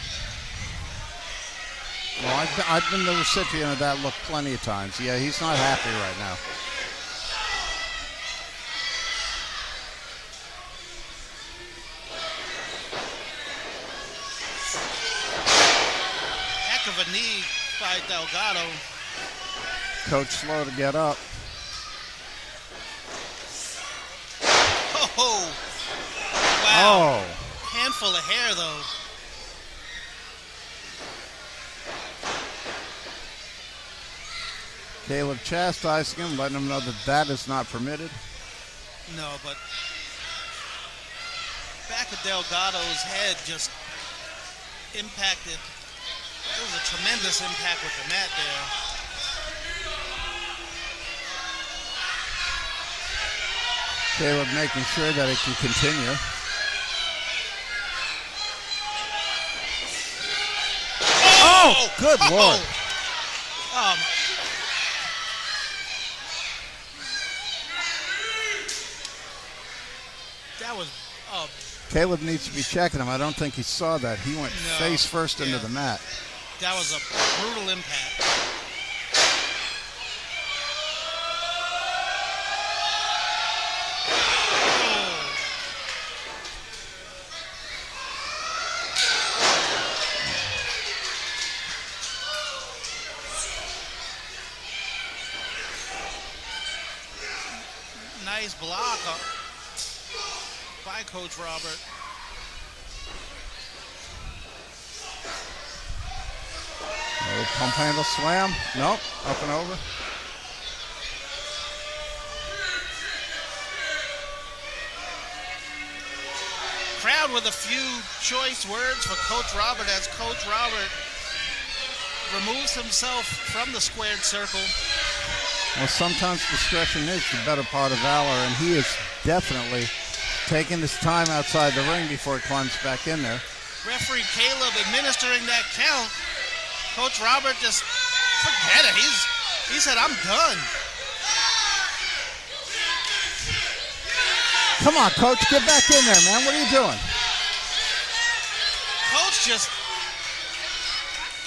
Well, I've been the recipient of that look plenty of times. Yeah, he's not happy right now. Heck of a knee by Delgado. Coach slow to get up. Oh, wow. Oh. Handful of hair, though. Caleb chastising him, letting him know that that is not permitted. No, but back of Delgado's head just impacted. There was a tremendous impact with the mat there. Caleb making sure that it can continue. Oh, good Lord. That was Caleb needs to be checking him. I don't think he saw that. He went face first into the mat. that was a brutal impact. Nice block by Coach Robert. Oh, pump handle slam. Nope. Up and over. Crowd with a few choice words for Coach Robert as Coach Robert removes himself from the squared circle. Well, sometimes discretion is the better part of valor, and he is definitely taking his time outside the ring before he climbs back in there. Referee Caleb administering that count. Coach Robert just forget it. He said, I'm done. Come on, Coach, get back in there, man. What are you doing? Coach just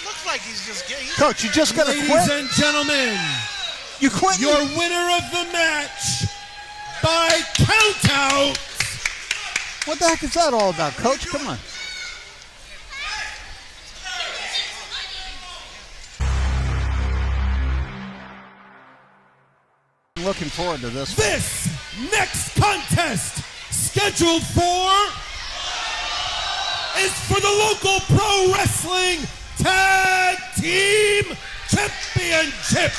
looks like he's just getting. Coach, you just got to quit. Ladies and gentlemen, You quit. your winner of the match by countout. What the heck is that all about, Coach? Come on. Looking forward to this one. This next contest scheduled is for the local pro wrestling tag team championship.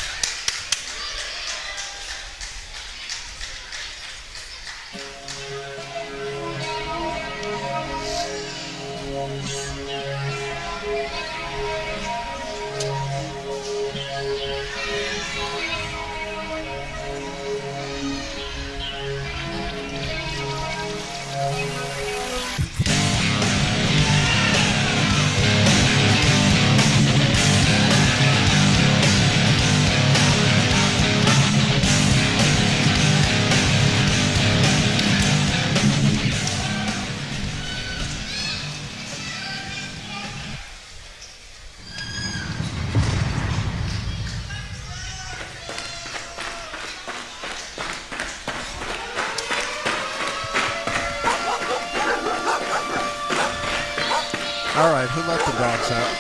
All right, who let the dogs out?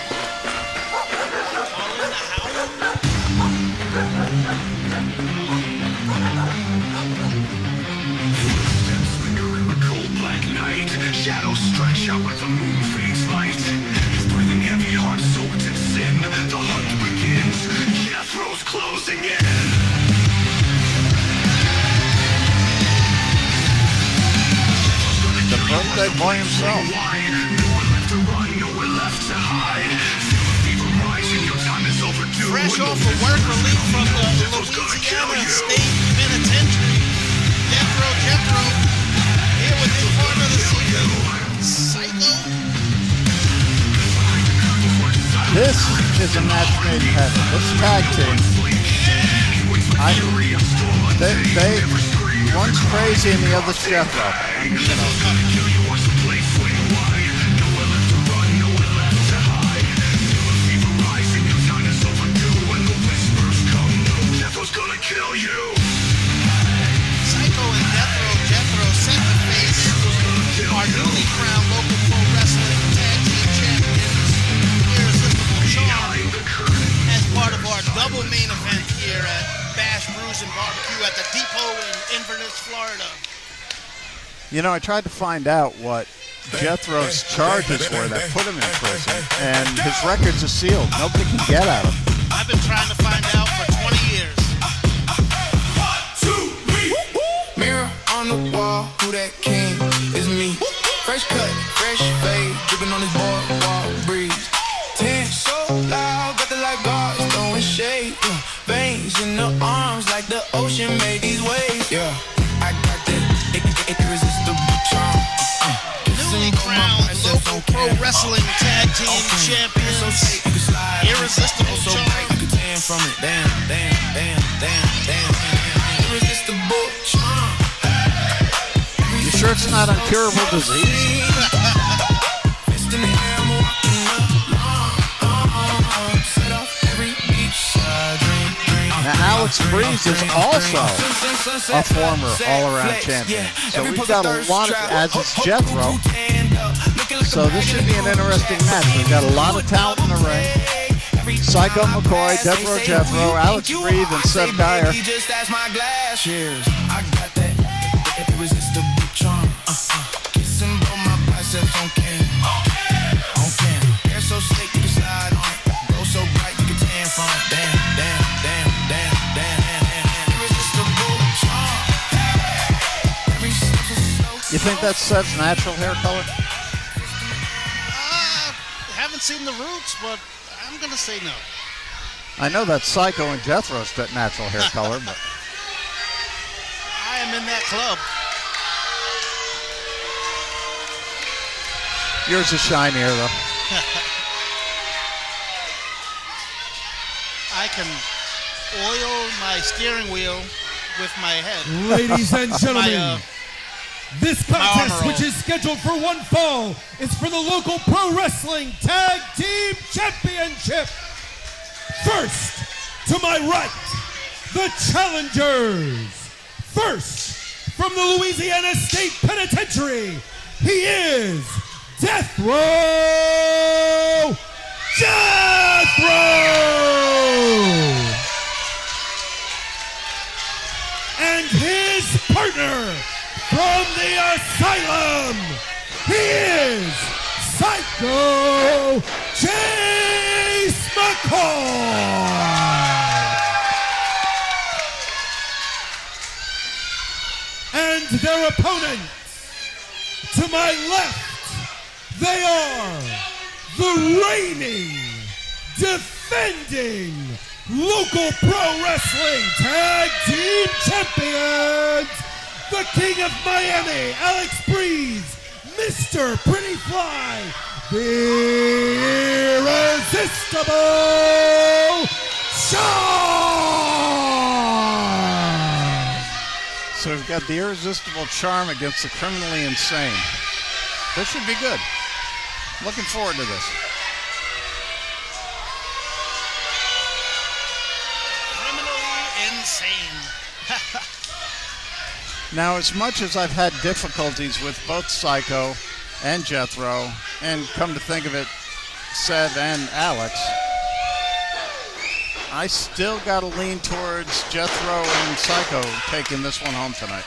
Shadows stretch out where the moon fades light. He's breathing heavy, heart soaked in sin. The hunt begins. Jethro's closing in. The birthday boy himself. Nowhere left to run, nowhere left to hide. Feel the fever rising, your time is overdue. Fresh off of work relief from the Louisiana State Penitentiary. Jethro, here with his partner this season, Psych-o. This is a match made in heaven. This tag team, one's crazy and the other's Jethro. Gonna kill you. Psych-o and Jethro set the face our newly crowned local pro wrestling tag team champions, Irresistible Charm, as part of our double main event here at Bash, Brews, and Barbecue at the Depot in Inverness, Florida. You know, I tried to find out what Jethro's charges were that put him in prison, and his records are sealed. Nobody can get at him. I've been trying to find out for 20 years. Mirror on the wall, who that king is me. Fresh cut, fresh fade, dripping on this boardwalk breeze. 10 so loud, got the light bars throwing shade. Veins in the arms like the ocean made these waves. Yeah, I got that irresistible charm. Newly crowned local pro wrestling tag team champions, Irresistible Charm. You can tan from it, damn. Irresistible charm. You sure it's not incurable disease? Fist in the air, I'm walking up. Set off every beachside drink. Now, Alex Breeze is also a former all-around champion. So we've got a lot of, as is Jethro. So this should be an interesting match. We've got a lot of talent in the ring. Psych-o, McCoy, Deathrow, Jethro, Alex Breeze, and Seth Dyer. Just as my glass. Cheers. I got that irresistible charm. Kissing both my biceps on cam. On cam. Hair so slick you can slide on it. Glow so bright you can tan from it. Damn. Irresistible charm. Every step is slow. You think that's Seth's natural hair color? Haven't seen the roots, but I'm gonna say no. I know that's Psych-o and Jethro's natural hair color, but I am in that club. yours is shinier, though. I can oil my steering wheel with my head. Ladies and gentlemen, My, this contest, armor which roll. is scheduled for one fall, is for the local pro wrestling tag team championship. First, to my right, the challengers. First, from the Louisiana State Penitentiary, he is Deathrow! And his partner from the asylum, he is Psych-o McCoy. And their opponents, to my left, they are the reigning, defending local pro wrestling tag team champions, the King of Miami, Alex Breeze, Mr. Pretty Fly, the Irresistible Charm. So we've got the Irresistible Charm against the Criminally Insane. This should be good. Looking forward to this. Criminally insane. Now, as much as I've had difficulties with both Psych-o and Jethro, and come to think of it, Seth and Alex, I still got to lean towards Jethro and Psych-o taking this one home tonight.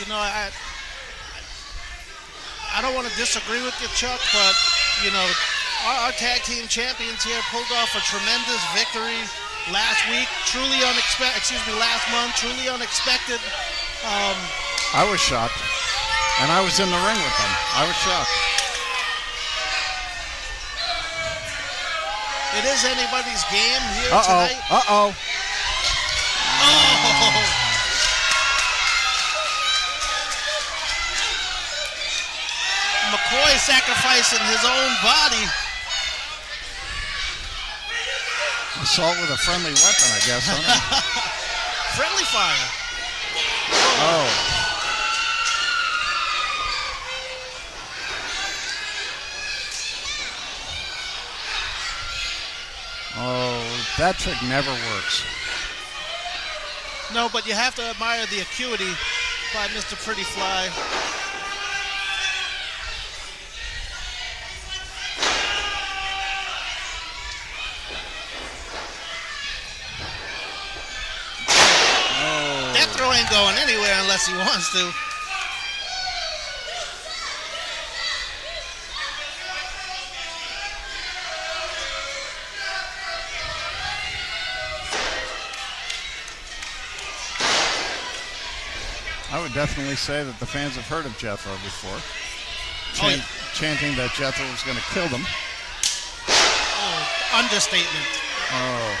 You know, I don't want to disagree with you, Chuck, but, you know, our tag team champions here pulled off a tremendous victory last week. Last month, truly unexpected. I was shocked, and I was in the ring with them. I was shocked. It is anybody's game here tonight. Uh-oh. Oh! McCoy sacrificing his own body. Assault with a friendly weapon, I guess, huh? Friendly fire. Oh. Oh, that trick never works. No, but you have to admire the acuity by Mr. Pretty Fly. Deathrow ain't going anywhere unless he wants to. I would definitely say that the fans have heard of Jethro before. Chanting that Jethro was going to kill them. Oh, understatement. Oh.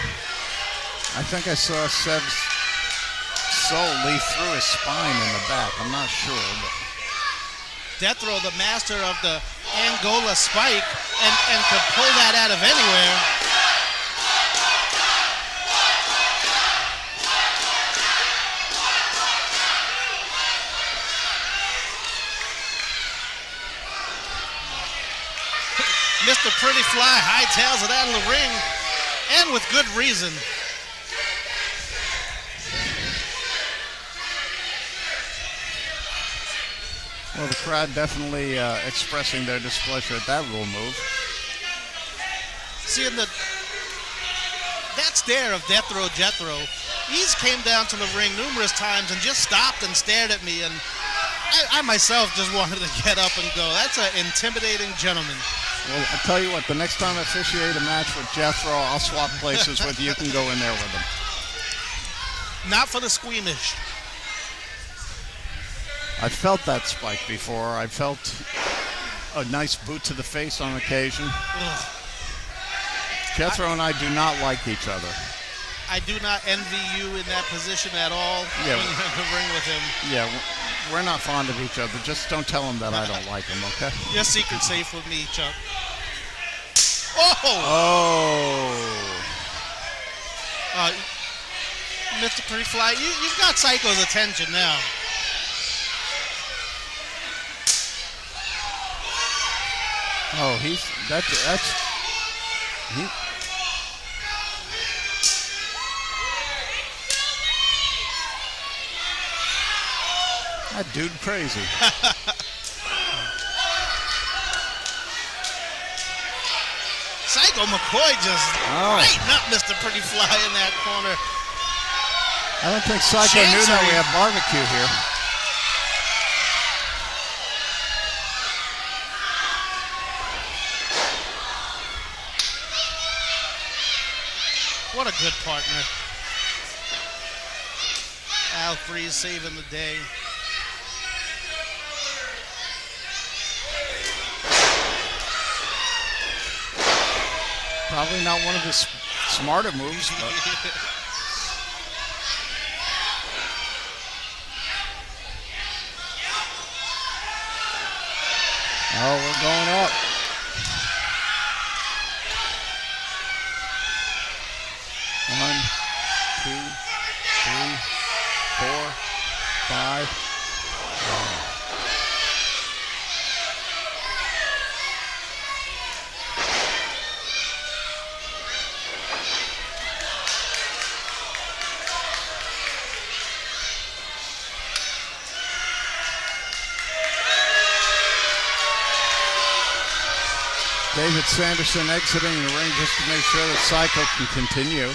I think I saw Seb's soul leave through his spine in the back. I'm not sure. But Deathrow, the master of the Angola spike, and could pull that out of anywhere. Mr. Pretty Fly hightails it out of the ring, and with good reason. well, the crowd definitely expressing their displeasure at that rule move. Seeing that stare of Jethro, he's came down to the ring numerous times and just stopped and stared at me, and I myself just wanted to get up and go. That's an intimidating gentleman. Well, I'll tell you what, the next time I officiate a match with Jethro, I'll swap places with you. You can go in there with him. Not for the squeamish. I felt that spike before. I felt a nice boot to the face on occasion. Ugh. Jethro and I do not like each other. I do not envy you in that position at all. Yeah. When you're in the ring with him. Yeah, we're not fond of each other. Just don't tell him that I don't like him, okay? Your secret's safe with me, Chuck. Oh! Mr. Pretty Fly, you've got Psycho's attention now. Oh, that dude crazy. Psych-o McCoy just lighting up Mr. Pretty Fly in that corner. I don't think Psych-o knew that we have barbecue here. What a good partner. Brews saving the day. Probably not one of his smarter moves, but oh, we're going up. One, two, three, 4, 5. David Sanderson exiting the ring just to make sure that Psych-o can continue.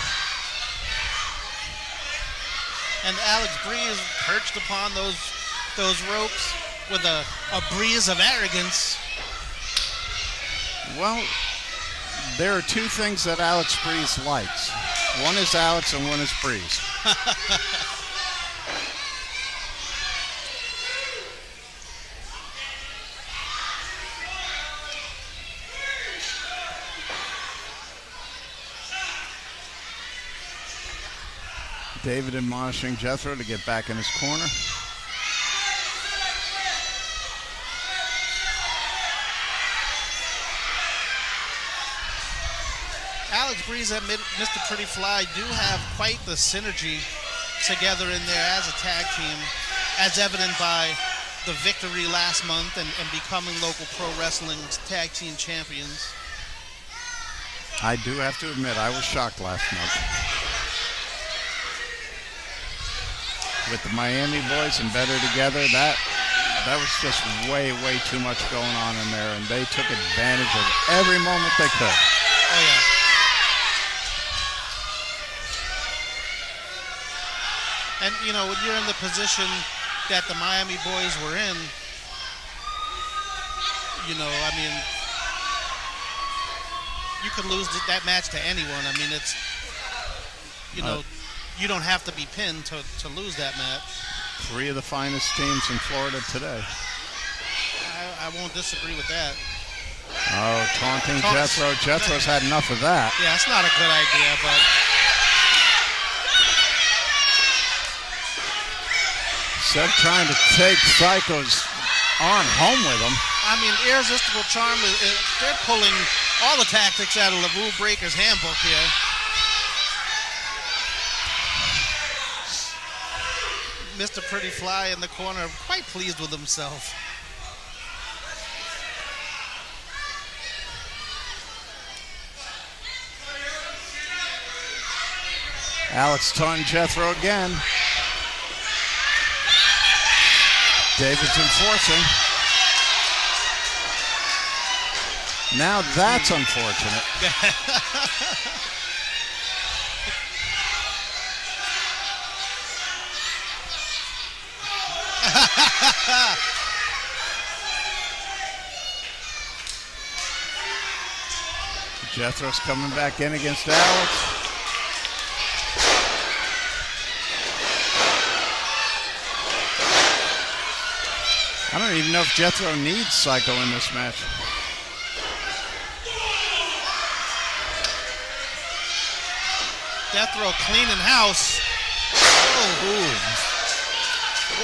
And Brews perched upon those ropes with a breeze of arrogance. Well, there are two things that Brews likes. One is Alex and one is Breeze. David admonishing Jethro to get back in his corner. Alex Breeze and Mr. Pretty Fly do have quite the synergy together in there as a tag team, as evident by the victory last month and becoming local pro wrestling's tag team champions. I do have to admit, I was shocked last month. With the Miami boys and Better Together, that was just way too much going on in there, and they took advantage of every moment they could. Oh, yeah. And, you know, when you're in the position that the Miami boys were in, you know, I mean, you could lose that match to anyone. I mean, it's, you know, you don't have to be pinned to lose that match. 3 of the finest teams in Florida today. I won't disagree with that. Oh, taunting Jethro. Jethro's had enough of that. Yeah, it's not a good idea, but... Instead of trying to take Psycho's arm home with him. I mean, Irresistible Charm, they're pulling all the tactics out of the Rule Breaker's handbook here. Mr. Pretty Fly in the corner, quite pleased with himself. Alex taunting Jethro again. David's enforcing. Now that's unfortunate. Jethro's coming back in against Alex. I don't even know if Jethro needs Psycho in this match. Deathrow cleaning house. Oh.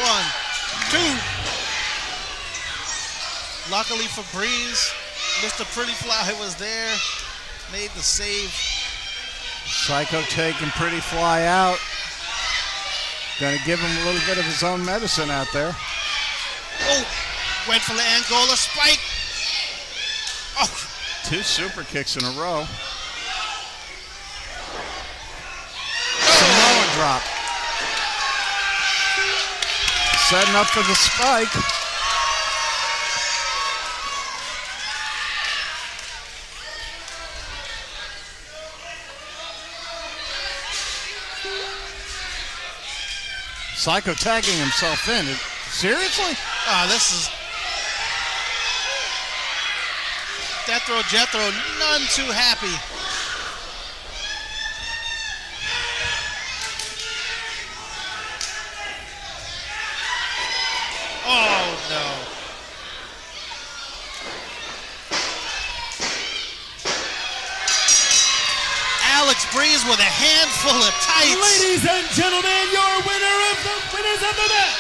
1, 2. Luckily for Breeze, Mr. Pretty Fly was there, made the save. Psycho taking Pretty Fly out. Gonna give him a little bit of his own medicine out there. Oh, went for the Angola spike. Oh. 2 super kicks in a row. Samoa drop. Setting up for the spike. Psycho tagging himself in. Seriously? This is Jethro, none too happy. Oh no. Alex Breeze with a handful of tights. Ladies and gentlemen, your winner of the winners of the match.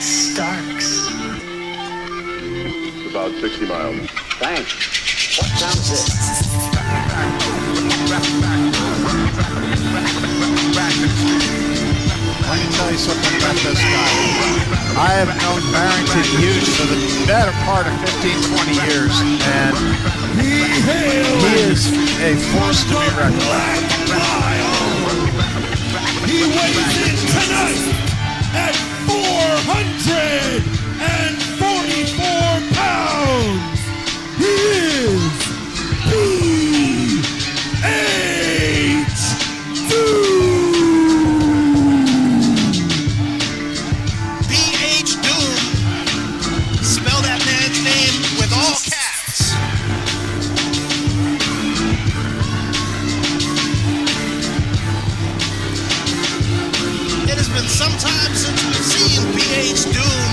Starks. About 60 miles. Thanks. What sound is this? Let me tell you something about this guy. I have known Barrington Hughes for the better part of 15, 20 years, and he is a force to be reckoned with. He weighs in tonight at 444 pounds. He is BH Doom. Spell that man's name with all caps. It has been some time since we've seen BH Doom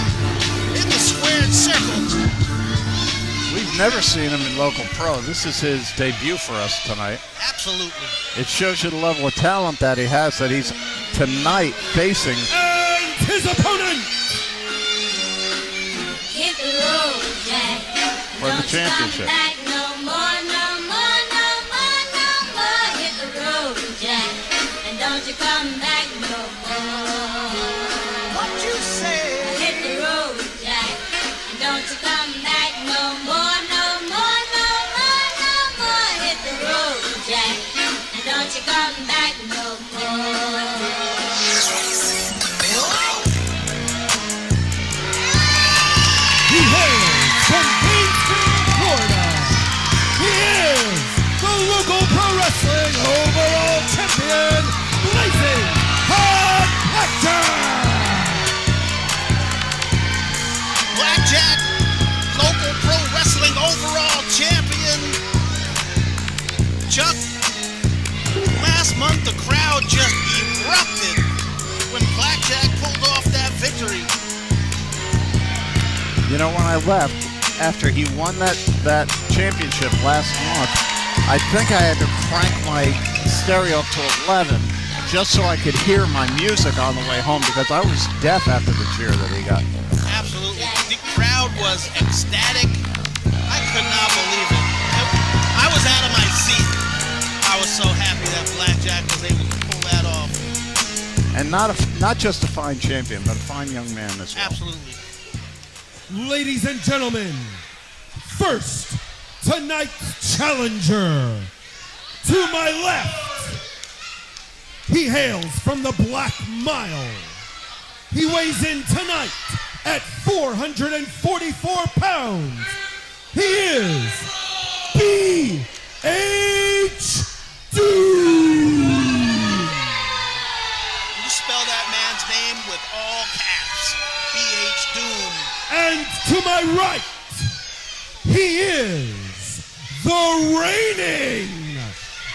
in the squared circle. We've never seen him in local pro. This is his debut for us tonight. Absolutely. It shows you the level of talent that he has, that he's tonight facing. And his opponent, championship. Back no more, no more, no more, no more. Hit the road, Jack, and don't you come back no more. What you say? Hit the road, Jack, and don't you come back no more, no more, no more, no more. Hit the road, Jack, and don't you come back no more. He hails from Kingston, Florida. He is the local pro wrestling overall champion, Blazin Blackjack. Blackjack, local pro wrestling overall champion. Chuck, last month the crowd just erupted when Blackjack pulled off that victory. You know, when I left, after he won that championship last month, I think I had to crank my stereo up to 11 just so I could hear my music on the way home because I was deaf after the cheer that he got. Absolutely. The crowd was ecstatic. I could not believe it. I was out of my seat. I was so happy that Blackjack was able to pull that off. And not just a fine champion, but a fine young man as well. Absolutely. Ladies and gentlemen, first, tonight's challenger. To my left, he hails from the Black Mile. He weighs in tonight at 444 pounds. He is B.H. Doom. You spell that man's name with all caps. B.H. Doom. And to my right, he is the reigning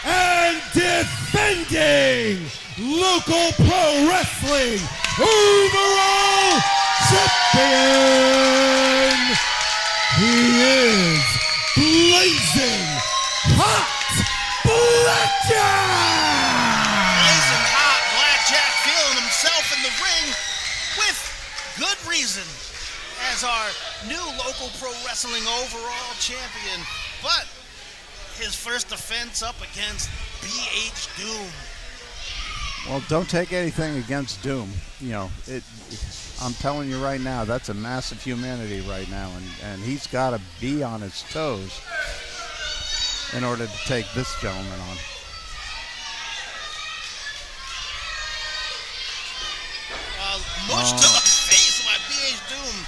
and defending local pro wrestling overall champion. He is Blazin Hot Blackjack. Blazing hot, Blackjack feeling himself in the ring with good reason as our new local pro wrestling overall champion. But his first defense up against B.H. Doom. Well, don't take anything against Doom. You know, I'm telling you right now, that's a massive humanity right now, and he's got to be on his toes in order to take this gentleman on. Much to the face by B.H. Doom.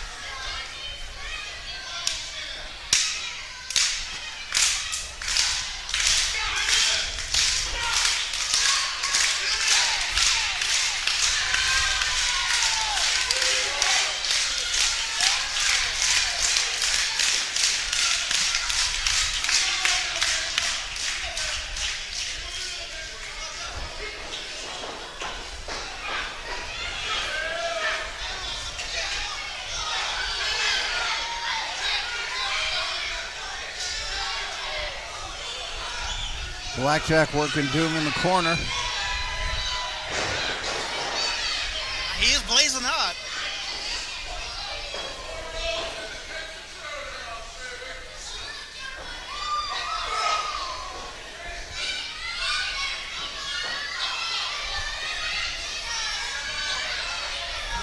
Blackjack working Doom in the corner. He is blazing hot.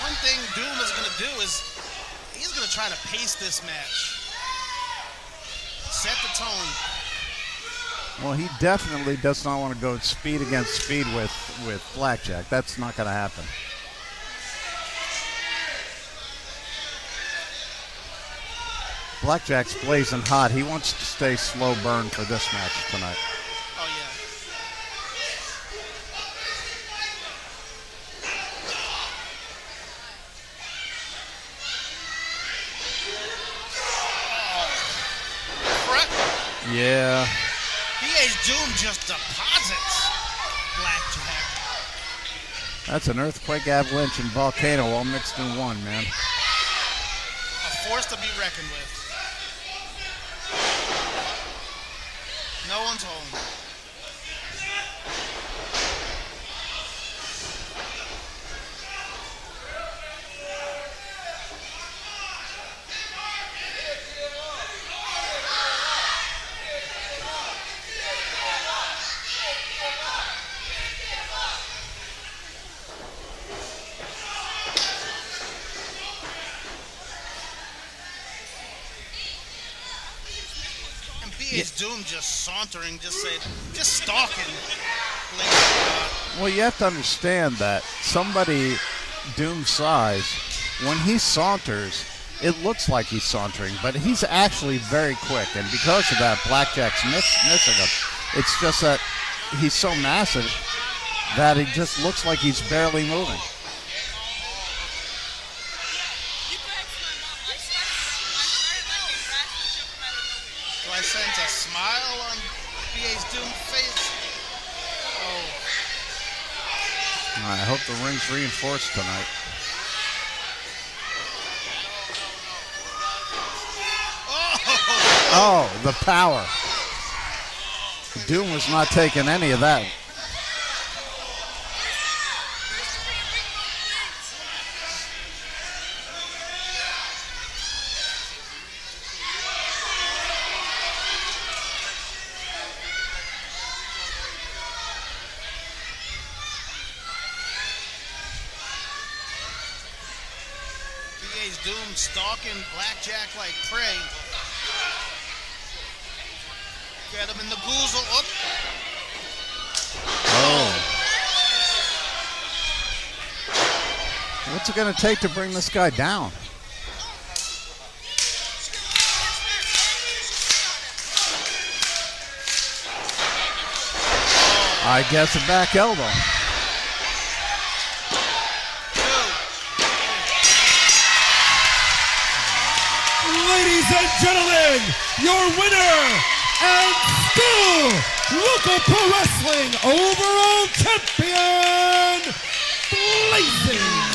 One thing Doom is going to do is he's going to try to pace this match. Set the tone. Well, he definitely does not want to go speed against speed with Blackjack. That's not going to happen. Blackjack's blazing hot. He wants to stay slow burn for this match tonight. Oh, yeah. Yeah. B.H. Doom just deposits Blackjack. That's an earthquake, avalanche, and volcano all mixed in one, man. A force to be reckoned with. No one's home. PA's Doom just sauntering, just stalking. Well, you have to understand that somebody Doom's size, when he saunters, it looks like he's sauntering, but he's actually very quick. And because of that, Blackjack's missing him. It's just that he's so massive that it just looks like he's barely moving. Do I sense a smile on PA's Doom face? Oh. I hope the ring's reinforced tonight. Oh, the power. Doom was not taking any of that. PA's Doom stalking Blackjack like prey. Get him in the goozle. Oh. What's it going to take to bring this guy down? I guess a back elbow. Ladies and gentlemen, your winner and still local pro wrestling overall champion, Blazin.